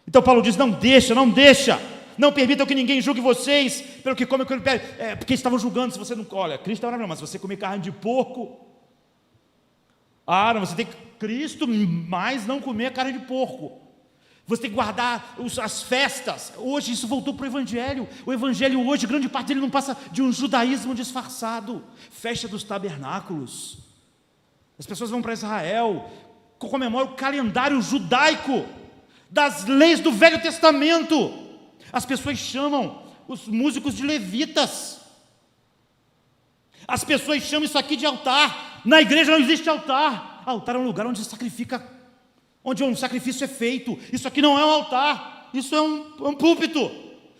Então Paulo diz: não deixa, não permitam que ninguém julgue vocês pelo que come, porque estavam julgando. Se você não, olha, Cristo é maravilhoso, mas se você comer carne de porco, não, você tem que Cristo, mas não comer carne de porco. Você tem que guardar as festas. Hoje isso voltou para o Evangelho. O Evangelho hoje, grande parte dele não passa de um judaísmo disfarçado. Festa dos tabernáculos. As pessoas vão para Israel, comemoram o calendário judaico das leis do Velho Testamento. As pessoas chamam os músicos de levitas. As pessoas chamam isso aqui de altar. Na igreja não existe altar. Altar é um lugar onde se sacrifica, onde um sacrifício é feito. Isso aqui não é um altar. Isso é um púlpito,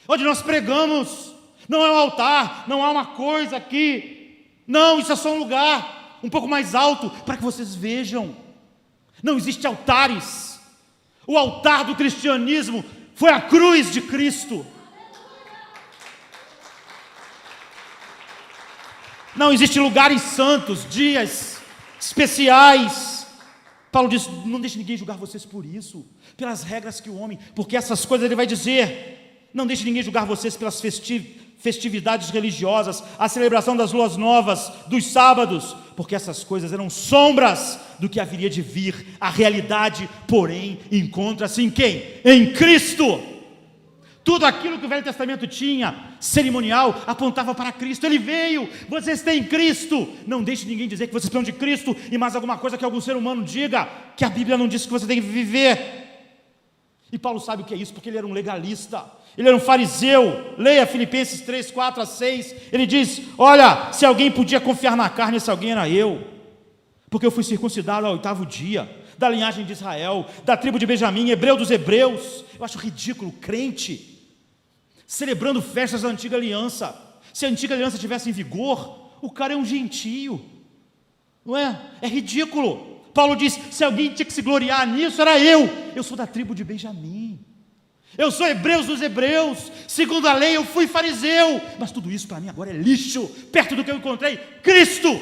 onde nós pregamos. Não é um altar, não há uma coisa aqui. Não, isso é só um lugar um pouco mais alto, para que vocês vejam. Não existe altares. O altar do cristianismo foi a cruz de Cristo. Não existe lugares santos, dias especiais. Paulo diz: não deixe ninguém julgar vocês por isso, pelas regras que o homem, porque essas coisas ele vai dizer. Não deixe ninguém julgar vocês pelas festividades religiosas, a celebração das luas novas, dos sábados, porque essas coisas eram sombras do que haveria de vir. A realidade, porém, encontra-se em quem? Em Cristo. Tudo aquilo que o Velho Testamento tinha, cerimonial, apontava para Cristo. Ele veio, vocês têm Cristo. Não deixe ninguém dizer que vocês precisam de Cristo e mais alguma coisa que algum ser humano diga, que a Bíblia não diz que você tem que viver. E Paulo sabe o que é isso, porque ele era um legalista, ele era um fariseu. Leia Filipenses 3, 4 a 6, ele diz: olha, se alguém podia confiar na carne, esse alguém era eu, porque eu fui circuncidado ao 8º dia, da linhagem de Israel, da tribo de Benjamim, hebreu dos hebreus. Eu acho ridículo crente celebrando festas da antiga aliança. Se a antiga aliança estivesse em vigor, o cara é um gentio, não é? É ridículo. Paulo diz: se alguém tinha que se gloriar nisso, era eu sou da tribo de Benjamim, eu sou hebreu dos hebreus, segundo a lei eu fui fariseu, mas tudo isso para mim agora é lixo, perto do que eu encontrei, Cristo.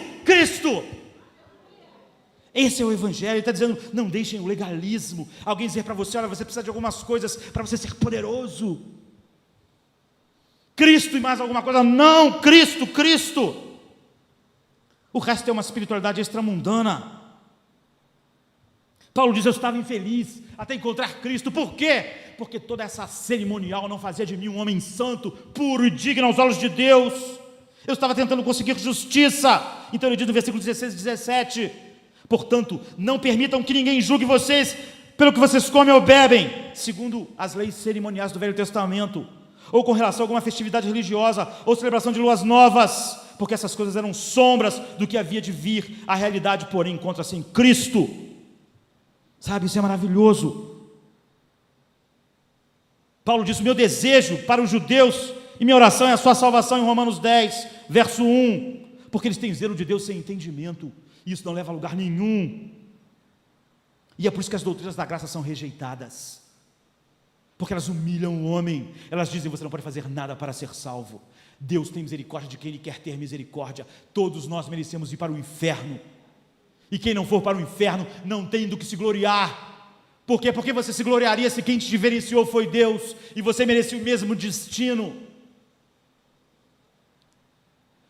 Esse é o Evangelho. Ele está dizendo: não deixem o legalismo, alguém dizer para você: olha, você precisa de algumas coisas para você ser poderoso, Cristo e mais alguma coisa. Não, Cristo. O resto é uma espiritualidade extramundana. Paulo diz: eu estava infeliz até encontrar Cristo. Por quê? Porque toda essa cerimonial não fazia de mim um homem santo, puro e digno aos olhos de Deus. Eu estava tentando conseguir justiça. Então ele diz no versículo 16 e 17: portanto, não permitam que ninguém julgue vocês pelo que vocês comem ou bebem, segundo as leis cerimoniais do Velho Testamento, ou com relação a alguma festividade religiosa, ou celebração de luas novas, porque essas coisas eram sombras do que havia de vir. A realidade, porém, encontra-se em Cristo. Sabe, isso é maravilhoso. Paulo diz: o meu desejo para os judeus e minha oração é a sua salvação, em Romanos 10, verso 1, porque eles têm zelo de Deus sem entendimento, e isso não leva a lugar nenhum. E é por isso que as doutrinas da graça são rejeitadas, porque elas humilham o homem. Elas dizem: você não pode fazer nada para ser salvo. Deus tem misericórdia de quem Ele quer ter misericórdia. Todos nós merecemos ir para o inferno. E quem não for para o inferno não tem do que se gloriar. Por quê? Porque você se gloriaria se quem te diferenciou foi Deus, e você merecia o mesmo destino.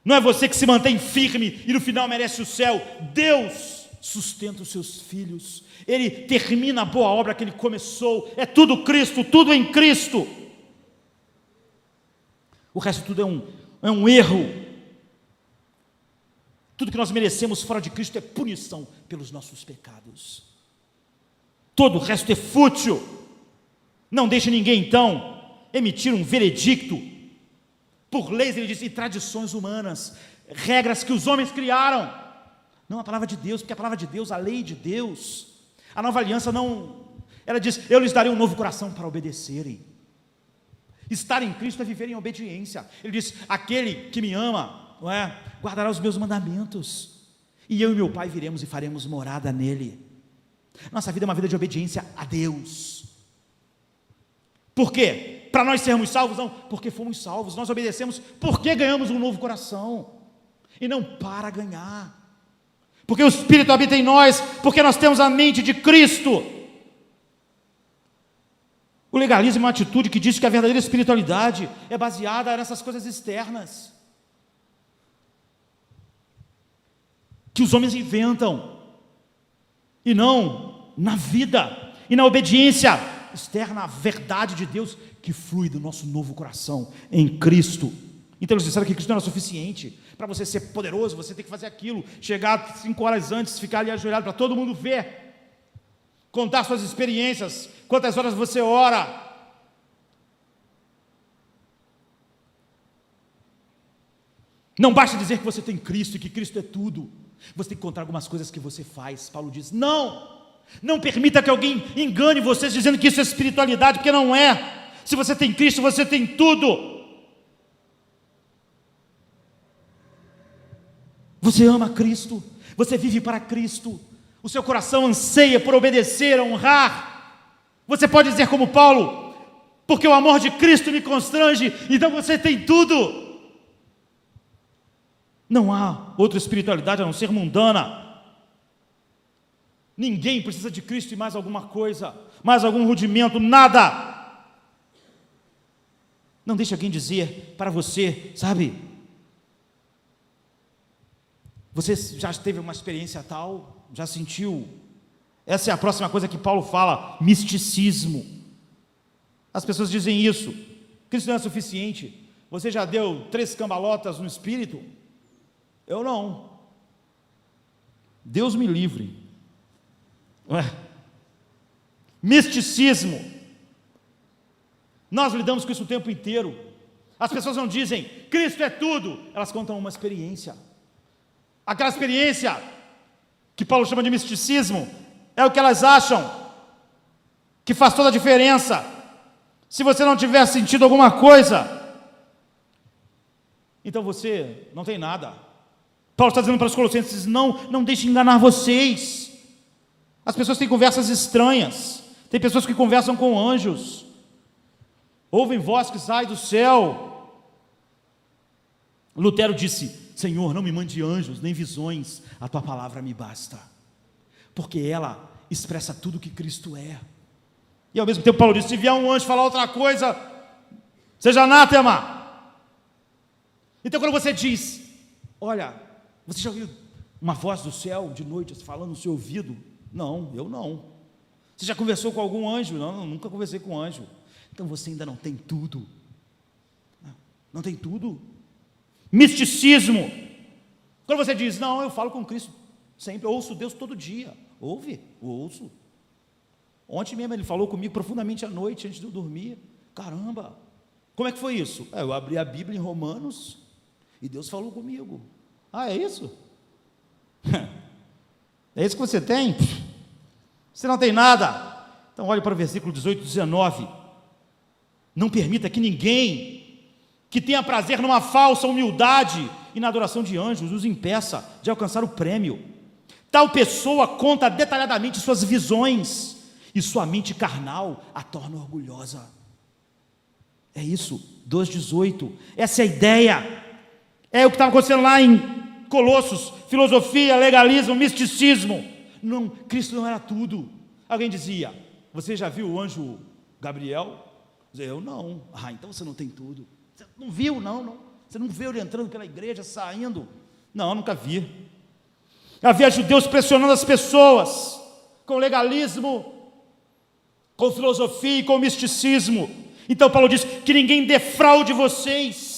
Não é você que se mantém firme e no final merece o céu. Deus sustenta os seus filhos. Ele termina a boa obra que Ele começou. É tudo Cristo, tudo em Cristo. O resto tudo é um erro. Tudo que nós merecemos fora de Cristo é punição pelos nossos pecados. Todo o resto é fútil. Não deixe ninguém, então, emitir um veredicto por leis, ele diz, e tradições humanas, regras que os homens criaram, não a palavra de Deus, porque a palavra de Deus, a lei de Deus, a nova aliança não, ela diz, eu lhes darei um novo coração para obedecerem. Estar em Cristo é viver em obediência. Ele diz, aquele que me ama, não é, guardará os meus mandamentos, e eu e meu Pai viremos e faremos morada nele. Nossa vida é uma vida de obediência a Deus. Por quê? Para nós sermos salvos? Não, porque fomos salvos. Nós obedecemos porque ganhamos um novo coração, e não para ganhar, porque o Espírito habita em nós, porque nós temos a mente de Cristo. O legalismo é uma atitude que diz que a verdadeira espiritualidade é baseada nessas coisas externas, que os homens inventam, e não na vida, e na obediência externa à verdade de Deus, que flui do nosso novo coração em Cristo. Então eles disseram que Cristo não era suficiente. Para você ser poderoso, você tem que fazer aquilo, chegar 5 horas antes, ficar ali ajoelhado para todo mundo ver, contar suas experiências, quantas horas você ora. Não basta dizer que você tem Cristo e que Cristo é tudo. Você tem que contar algumas coisas que você faz. Paulo diz, não permita que alguém engane vocês dizendo que isso é espiritualidade, porque não é. Se você tem Cristo, você tem tudo. Você ama Cristo, você vive para Cristo, o seu coração anseia por obedecer, honrar. Você pode dizer como Paulo, porque o amor de Cristo me constrange, então você tem tudo. Não há outra espiritualidade a não ser mundana. Ninguém precisa de Cristo e mais alguma coisa, mais algum rudimento, nada. Não deixe alguém dizer para você, sabe, você já teve uma experiência tal, já sentiu, essa é a próxima coisa que Paulo fala, misticismo. As pessoas dizem isso, Cristo não é suficiente, você já deu 3 cambalotas no Espírito? Eu não, Deus me livre. Misticismo, nós lidamos com isso o tempo inteiro. As pessoas não dizem, Cristo é tudo, elas contam uma experiência. Aquela experiência que Paulo chama de misticismo, é o que elas acham que faz toda a diferença. Se você não tiver sentido alguma coisa, então você não tem nada. Paulo está dizendo para os colossenses, não deixe enganar vocês. As pessoas têm conversas estranhas, tem pessoas que conversam com anjos, ouvem voz que sai do céu. Lutero disse, Senhor, não me mande anjos, nem visões, a tua palavra me basta, porque ela expressa tudo que Cristo é. E ao mesmo tempo Paulo disse, se vier um anjo falar outra coisa, seja anátema. Então quando você diz, olha, você já ouviu uma voz do céu de noite falando no seu ouvido? Não, eu não. Você já conversou com algum anjo? Não, nunca conversei com anjo. Então você ainda não tem tudo. Não tem tudo. Misticismo. Quando você diz, não, eu falo com Cristo sempre, eu ouço Deus todo dia. Ouve? Eu ouço. Ontem mesmo ele falou comigo profundamente à noite, antes de eu dormir. Caramba, como é que foi isso? Eu abri a Bíblia em Romanos e Deus falou comigo. Ah, é isso? É isso que você tem? Você não tem nada. Então olhe para o versículo 18 e 19. Não permita que ninguém que tenha prazer numa falsa humildade e na adoração de anjos os impeça de alcançar o prêmio. Tal pessoa conta detalhadamente suas visões e sua mente carnal a torna orgulhosa. É isso, 2,18. Essa é a ideia. É o que estava acontecendo lá em Colossos, filosofia, legalismo, misticismo. Não, Cristo não era tudo. Alguém dizia: você já viu o anjo Gabriel? Eu não. Então você não tem tudo. Você não viu? Não. Você não vê ele entrando pela igreja, saindo? Não, nunca vi. Havia judeus pressionando as pessoas com legalismo, com filosofia e com misticismo. Então Paulo diz que ninguém defraude vocês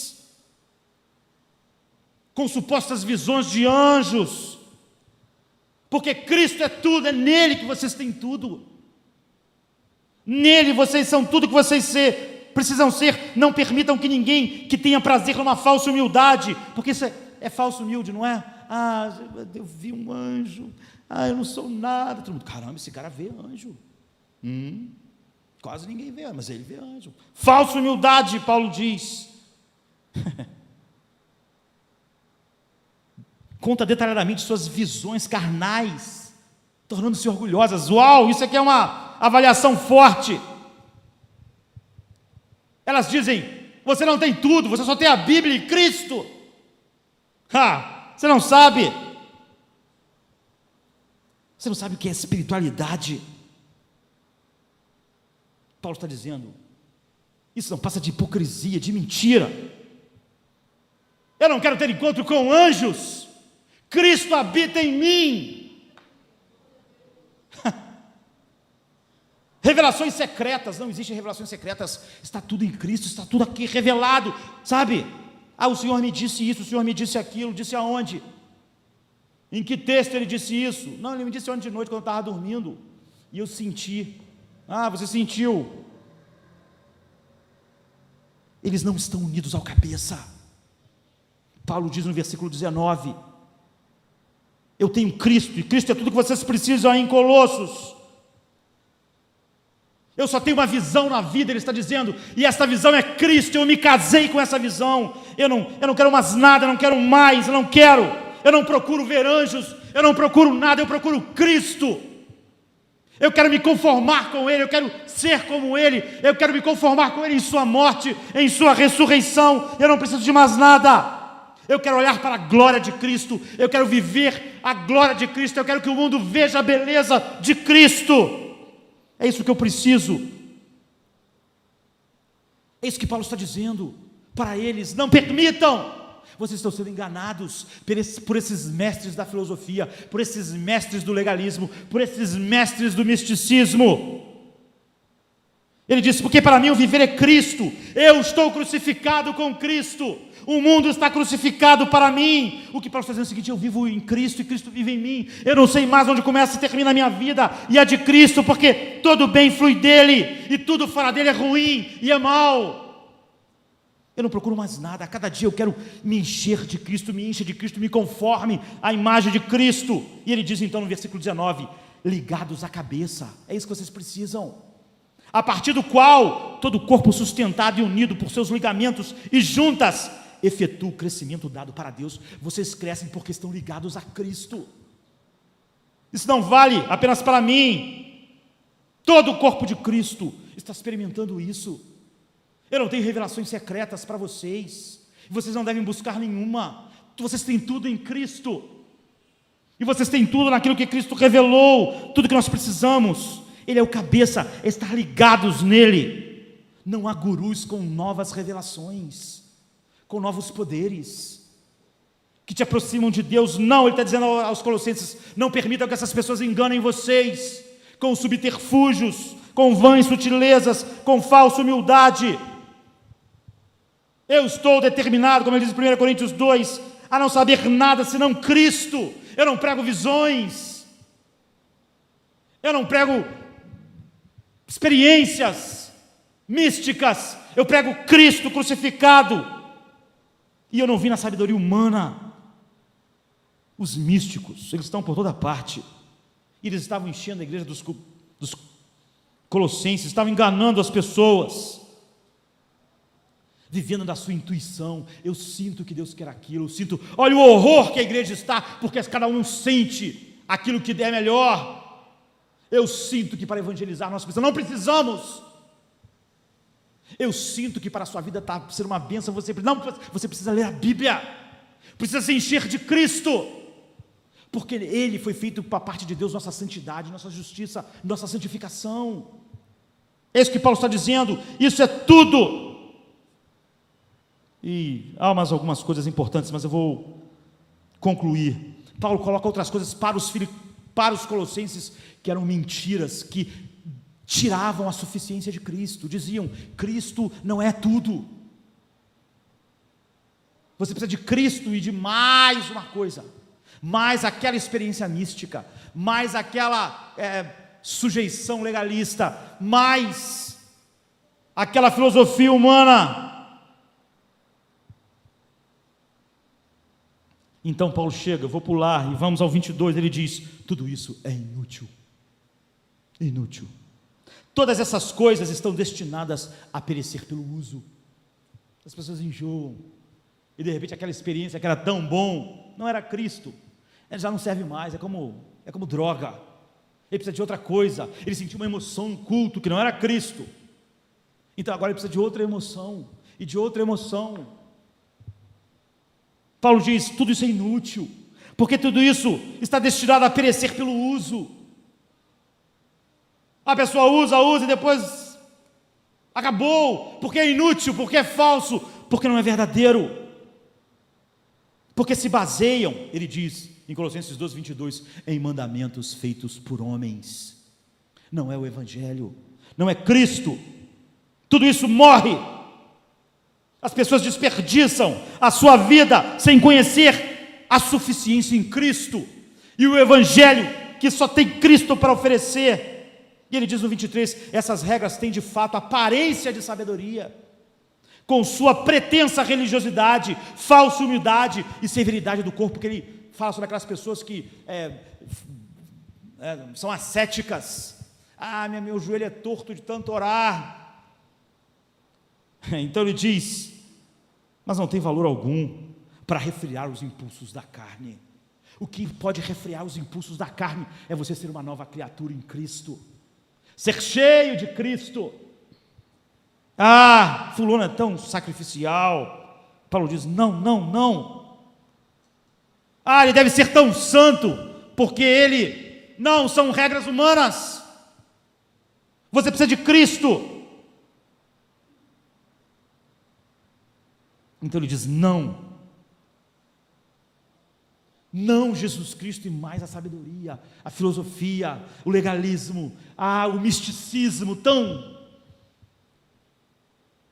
com supostas visões de anjos, porque Cristo é tudo, é nele que vocês têm tudo. Nele vocês são tudo que vocês precisam ser. Não permitam que ninguém que tenha prazer numa falsa humildade, porque isso é falso humilde, não é? Eu vi um anjo, eu não sou nada. Todo mundo, caramba, esse cara vê anjo. Quase ninguém vê, mas ele vê anjo. Falsa humildade, Paulo diz. Conta detalhadamente suas visões carnais, tornando-se orgulhosas. Uau, isso aqui é uma avaliação forte. Elas dizem: você não tem tudo, você só tem a Bíblia e Cristo. Você não sabe. Você não sabe o que é espiritualidade. Paulo está dizendo: isso não passa de hipocrisia, de mentira. Eu não quero ter encontro com anjos. Cristo habita em mim. Revelações secretas, não existem revelações secretas, está tudo em Cristo, está tudo aqui revelado, sabe? O Senhor me disse isso, o Senhor me disse aquilo. Disse aonde? Em que texto ele disse isso? Não, ele me disse ontem de noite, quando eu estava dormindo, e eu senti. Você sentiu? Eles não estão unidos ao cabeça. Paulo diz no versículo 19: eu tenho Cristo, e Cristo é tudo que vocês precisam aí em Colossos. Eu só tenho uma visão na vida, ele está dizendo, e essa visão é Cristo. Eu me casei com essa visão. Eu não quero mais nada, eu não quero mais, eu não procuro ver anjos, eu não procuro nada, eu procuro Cristo. Eu quero me conformar com Ele, eu quero ser como Ele, eu quero me conformar com Ele em sua morte, em sua ressurreição. Eu não preciso de mais nada. Eu quero olhar para a glória de Cristo, eu quero viver a glória de Cristo, eu quero que o mundo veja a beleza de Cristo. É isso que eu preciso. É isso que Paulo está dizendo para eles: não permitam. Vocês estão sendo enganados por esses mestres da filosofia, por esses mestres do legalismo, por esses mestres do misticismo. Ele disse: porque para mim o viver é Cristo, eu estou crucificado com Cristo, o mundo está crucificado para mim. O que Paulo está dizendo é o seguinte: eu vivo em Cristo e Cristo vive em mim. Eu não sei mais onde começa e termina a minha vida, e a de Cristo, porque todo bem flui dele, e tudo fora dele é ruim e é mau. Eu não procuro mais nada, a cada dia eu quero me encher de Cristo, me enche de Cristo, me conforme à imagem de Cristo. E ele diz então no versículo 19: ligados à cabeça, é isso que vocês precisam, a partir do qual todo o corpo sustentado e unido por seus ligamentos e juntas efetua o crescimento dado para Deus. Vocês crescem porque estão ligados a Cristo. Isso não vale apenas para mim, todo o corpo de Cristo está experimentando isso. Eu não tenho revelações secretas para vocês, vocês não devem buscar nenhuma. Vocês têm tudo em Cristo, e vocês têm tudo naquilo que Cristo revelou. Tudo que nós precisamos, Ele é o cabeça, estar ligados nele. Não há gurus com novas revelações, com novos poderes, que te aproximam de Deus. Não, ele está dizendo aos Colossenses: não permitam que essas pessoas enganem vocês com subterfúgios, com vãs sutilezas, com falsa humildade. Eu estou determinado, como ele diz em 1 Coríntios 2, a não saber nada senão Cristo. Eu não prego visões, eu não prego experiências místicas, eu prego Cristo crucificado. E eu não vim na sabedoria humana. Os místicos, eles estão por toda parte. Eles estavam enchendo a igreja dos Colossenses, estavam enganando as pessoas, vivendo da sua intuição. Eu sinto que Deus quer aquilo, eu sinto, olha o horror que a igreja está, porque cada um sente aquilo que é melhor. Eu sinto que para evangelizar nós precisamos, não precisamos. Eu sinto que para a sua vida ser uma bênção, você precisa ler a Bíblia, precisa se encher de Cristo, porque Ele foi feito para a parte de Deus, nossa santidade, nossa justiça, nossa santificação. É isso que Paulo está dizendo, isso é tudo. E há mais algumas coisas importantes, mas eu vou concluir. Paulo coloca outras coisas para os colossenses, que eram mentiras, que tiravam a suficiência de Cristo, diziam, Cristo não é tudo. Você precisa de Cristo e de mais uma coisa, mais aquela experiência mística, mais aquela sujeição legalista, mais aquela filosofia humana. Então Paulo chega, eu vou pular e vamos ao 22, ele diz, tudo isso é inútil, inútil. Todas essas coisas estão destinadas a perecer pelo uso. As pessoas enjoam, e de repente aquela experiência que era tão bom, não era Cristo, ele já não serve mais, é como droga, ele precisa de outra coisa, ele sentiu uma emoção no culto que não era Cristo, então agora ele precisa de outra emoção, e de outra emoção. Paulo diz, tudo isso é inútil, porque tudo isso está destinado a perecer pelo uso. A pessoa usa e depois acabou, porque é inútil, porque é falso, porque não é verdadeiro, porque se baseiam, ele diz em Colossenses 2, 22, em mandamentos feitos por homens. Não é o Evangelho, não é Cristo. Tudo isso morre. As pessoas desperdiçam a sua vida sem conhecer a suficiência em Cristo e o Evangelho que só tem Cristo para oferecer. E ele diz no 23, essas regras têm de fato aparência de sabedoria, com sua pretensa religiosidade, falsa humildade e severidade do corpo, porque ele fala sobre aquelas pessoas que são ascéticas. Meu joelho é torto de tanto orar. Então ele diz, mas não tem valor algum para refriar os impulsos da carne. O que pode refriar os impulsos da carne é você ser uma nova criatura em Cristo, ser cheio de Cristo. Fulano é tão sacrificial. Paulo diz, não. Ele deve ser tão santo, porque não, são regras humanas. Você precisa de Cristo. Então ele diz, não, Jesus Cristo e mais a sabedoria, a filosofia, o legalismo, o misticismo,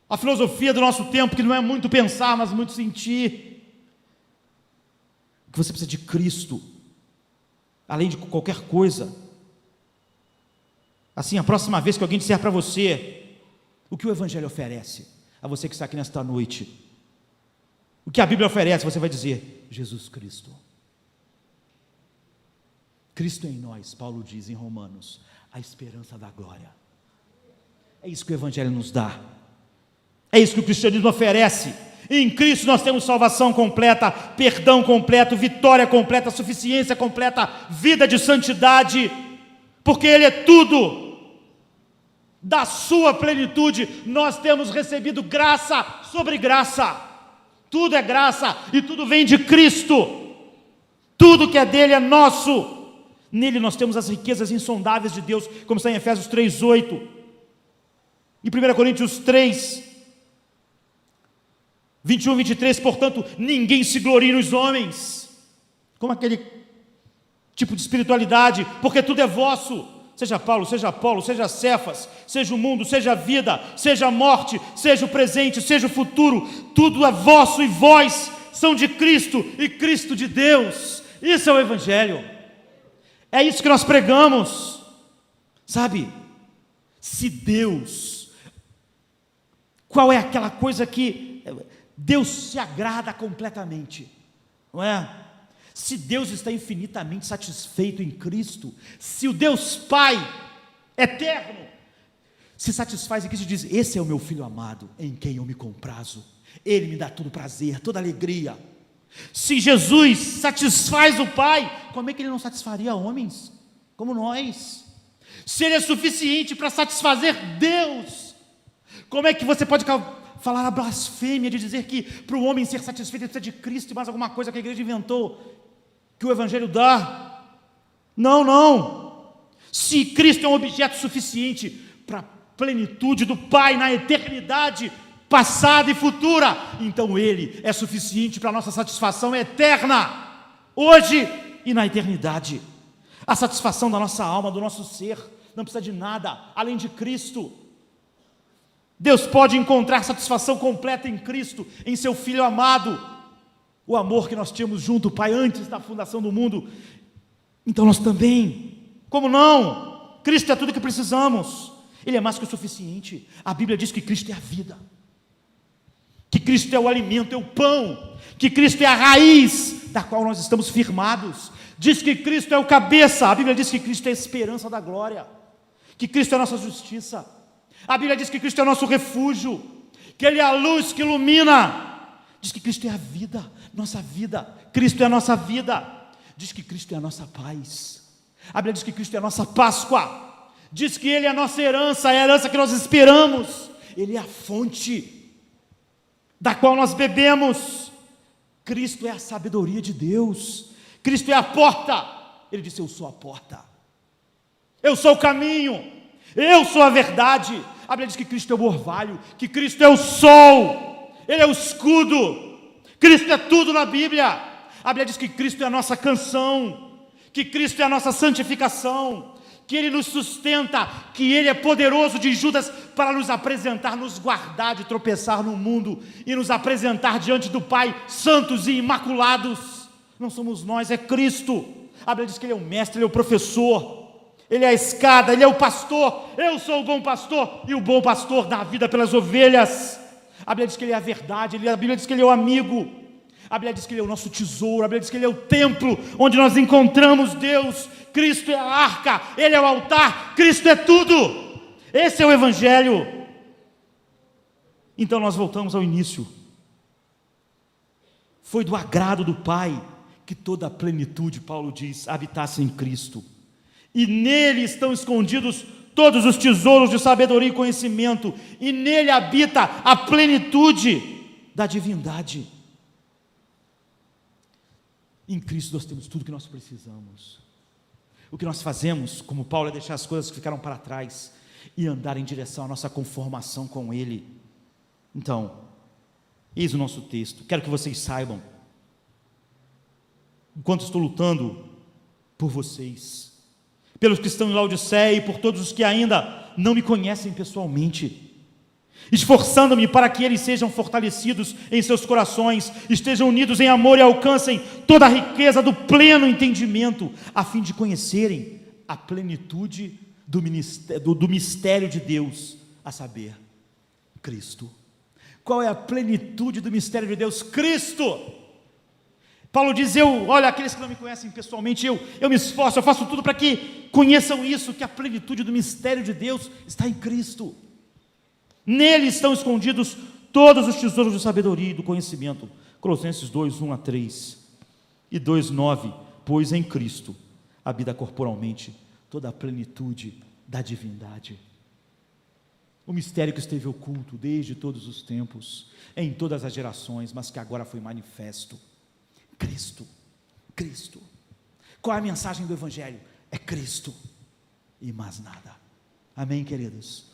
a filosofia do nosso tempo, que não é muito pensar, mas muito sentir. Que você precisa de Cristo, além de qualquer coisa. Assim, a próxima vez que alguém disser para você o que o Evangelho oferece, a você que está aqui nesta noite, o que a Bíblia oferece, você vai dizer, Jesus Cristo. Cristo em nós, Paulo diz em Romanos, a esperança da glória. É isso que o Evangelho nos dá. É isso que o cristianismo oferece. Em Cristo nós temos salvação completa, perdão completo, vitória completa, suficiência completa, vida de santidade, porque Ele é tudo. Da sua plenitude nós temos recebido graça sobre graça. Tudo é graça e tudo vem de Cristo. Tudo que é dele é nosso. Nele nós temos as riquezas insondáveis de Deus, como está em Efésios 3:8. Em 1 Coríntios 3, 21 e 23, portanto, ninguém se glorie nos homens, como aquele tipo de espiritualidade, porque tudo é vosso, seja Paulo, seja Apolo, seja Cefas, seja o mundo, seja a vida, seja a morte, seja o presente, seja o futuro, tudo é vosso e vós são de Cristo e Cristo de Deus. Isso é o Evangelho, é isso que nós pregamos, sabe? Se Deus, qual é aquela coisa que Deus se agrada completamente, não é? Se Deus está infinitamente satisfeito em Cristo, se o Deus Pai eterno se satisfaz em Cristo e diz, esse é o meu Filho amado, em quem eu me comprazo, Ele me dá todo prazer, toda alegria. Se Jesus satisfaz o Pai, como é que Ele não satisfaria homens como nós? Se Ele é suficiente para satisfazer Deus, como é que você pode falar a blasfêmia de dizer que para o homem ser satisfeito ele precisa de Cristo e mais alguma coisa que a igreja inventou, que o Evangelho dá. Não, não. Se Cristo é um objeto suficiente para a plenitude do Pai na eternidade passada e futura, então Ele é suficiente para a nossa satisfação eterna, hoje e na eternidade. A satisfação da nossa alma, do nosso ser, não precisa de nada além de Cristo. Deus pode encontrar satisfação completa em Cristo, em seu Filho amado, o amor que nós tínhamos junto, Pai, antes da fundação do mundo. Então nós também, como não? Cristo é tudo que precisamos, Ele é mais que o suficiente. A Bíblia diz que Cristo é a vida, que Cristo é o alimento, é o pão, que Cristo é a raiz da qual nós estamos firmados. Diz que Cristo é o cabeça, a Bíblia diz que Cristo é a esperança da glória, que Cristo é a nossa justiça. A Bíblia diz que Cristo é o nosso refúgio, que Ele é a luz que ilumina. Diz que Cristo é a vida, nossa vida. Cristo é a nossa vida. Diz que Cristo é a nossa paz. A Bíblia diz que Cristo é a nossa Páscoa. Diz que Ele é a nossa herança, é a herança que nós esperamos. Ele é a fonte da qual nós bebemos. Cristo é a sabedoria de Deus. Cristo é a porta. Ele disse: eu sou a porta, eu sou o caminho, eu sou a verdade. A Bíblia diz que Cristo é o orvalho, que Cristo é o sol, Ele é o escudo. Cristo é tudo na Bíblia. A Bíblia diz que Cristo é a nossa canção, que Cristo é a nossa santificação, que Ele nos sustenta, que Ele é poderoso de Judas para nos apresentar, nos guardar de tropeçar no mundo e nos apresentar diante do Pai santos e imaculados. Não somos nós, é Cristo. A Bíblia diz que Ele é o mestre, Ele é o professor, Ele é a escada, Ele é o pastor. Eu sou o bom pastor, e o bom pastor dá a vida pelas ovelhas. A Bíblia diz que Ele é a verdade, a Bíblia diz que Ele é o amigo, a Bíblia diz que Ele é o nosso tesouro, a Bíblia diz que Ele é o templo onde nós encontramos Deus. Cristo é a arca, Ele é o altar, Cristo é tudo. Esse é o Evangelho. Então nós voltamos ao início. Foi do agrado do Pai que toda a plenitude, Paulo diz, habitasse em Cristo, e nele estão escondidos todos os tesouros de sabedoria e conhecimento, e nele habita a plenitude da divindade. Em Cristo nós temos tudo que nós precisamos. O que nós fazemos, como Paulo, é deixar as coisas que ficaram para trás e andar em direção à nossa conformação com Ele. Então, eis o nosso texto. Quero que vocês saibam, enquanto estou lutando por vocês, pelos que estão em Laodiceia e por todos os que ainda não me conhecem pessoalmente, esforçando-me para que eles sejam fortalecidos em seus corações, estejam unidos em amor e alcancem toda a riqueza do pleno entendimento, a fim de conhecerem a plenitude do mistério de Deus, a saber, Cristo. Qual é a plenitude do mistério de Deus? Cristo. Paulo diz: olha, aqueles que não me conhecem pessoalmente, eu me esforço, eu faço tudo para que conheçam isso, que a plenitude do mistério de Deus está em Cristo. Nele estão escondidos todos os tesouros de sabedoria e do conhecimento. Colossenses 2, 1 a 3 e 2, 9. Pois em Cristo habita corporalmente toda a plenitude da divindade. O mistério que esteve oculto desde todos os tempos, em todas as gerações, mas que agora foi manifesto. Cristo, Cristo. Qual é a mensagem do Evangelho? É Cristo e mais nada. Amém, queridos?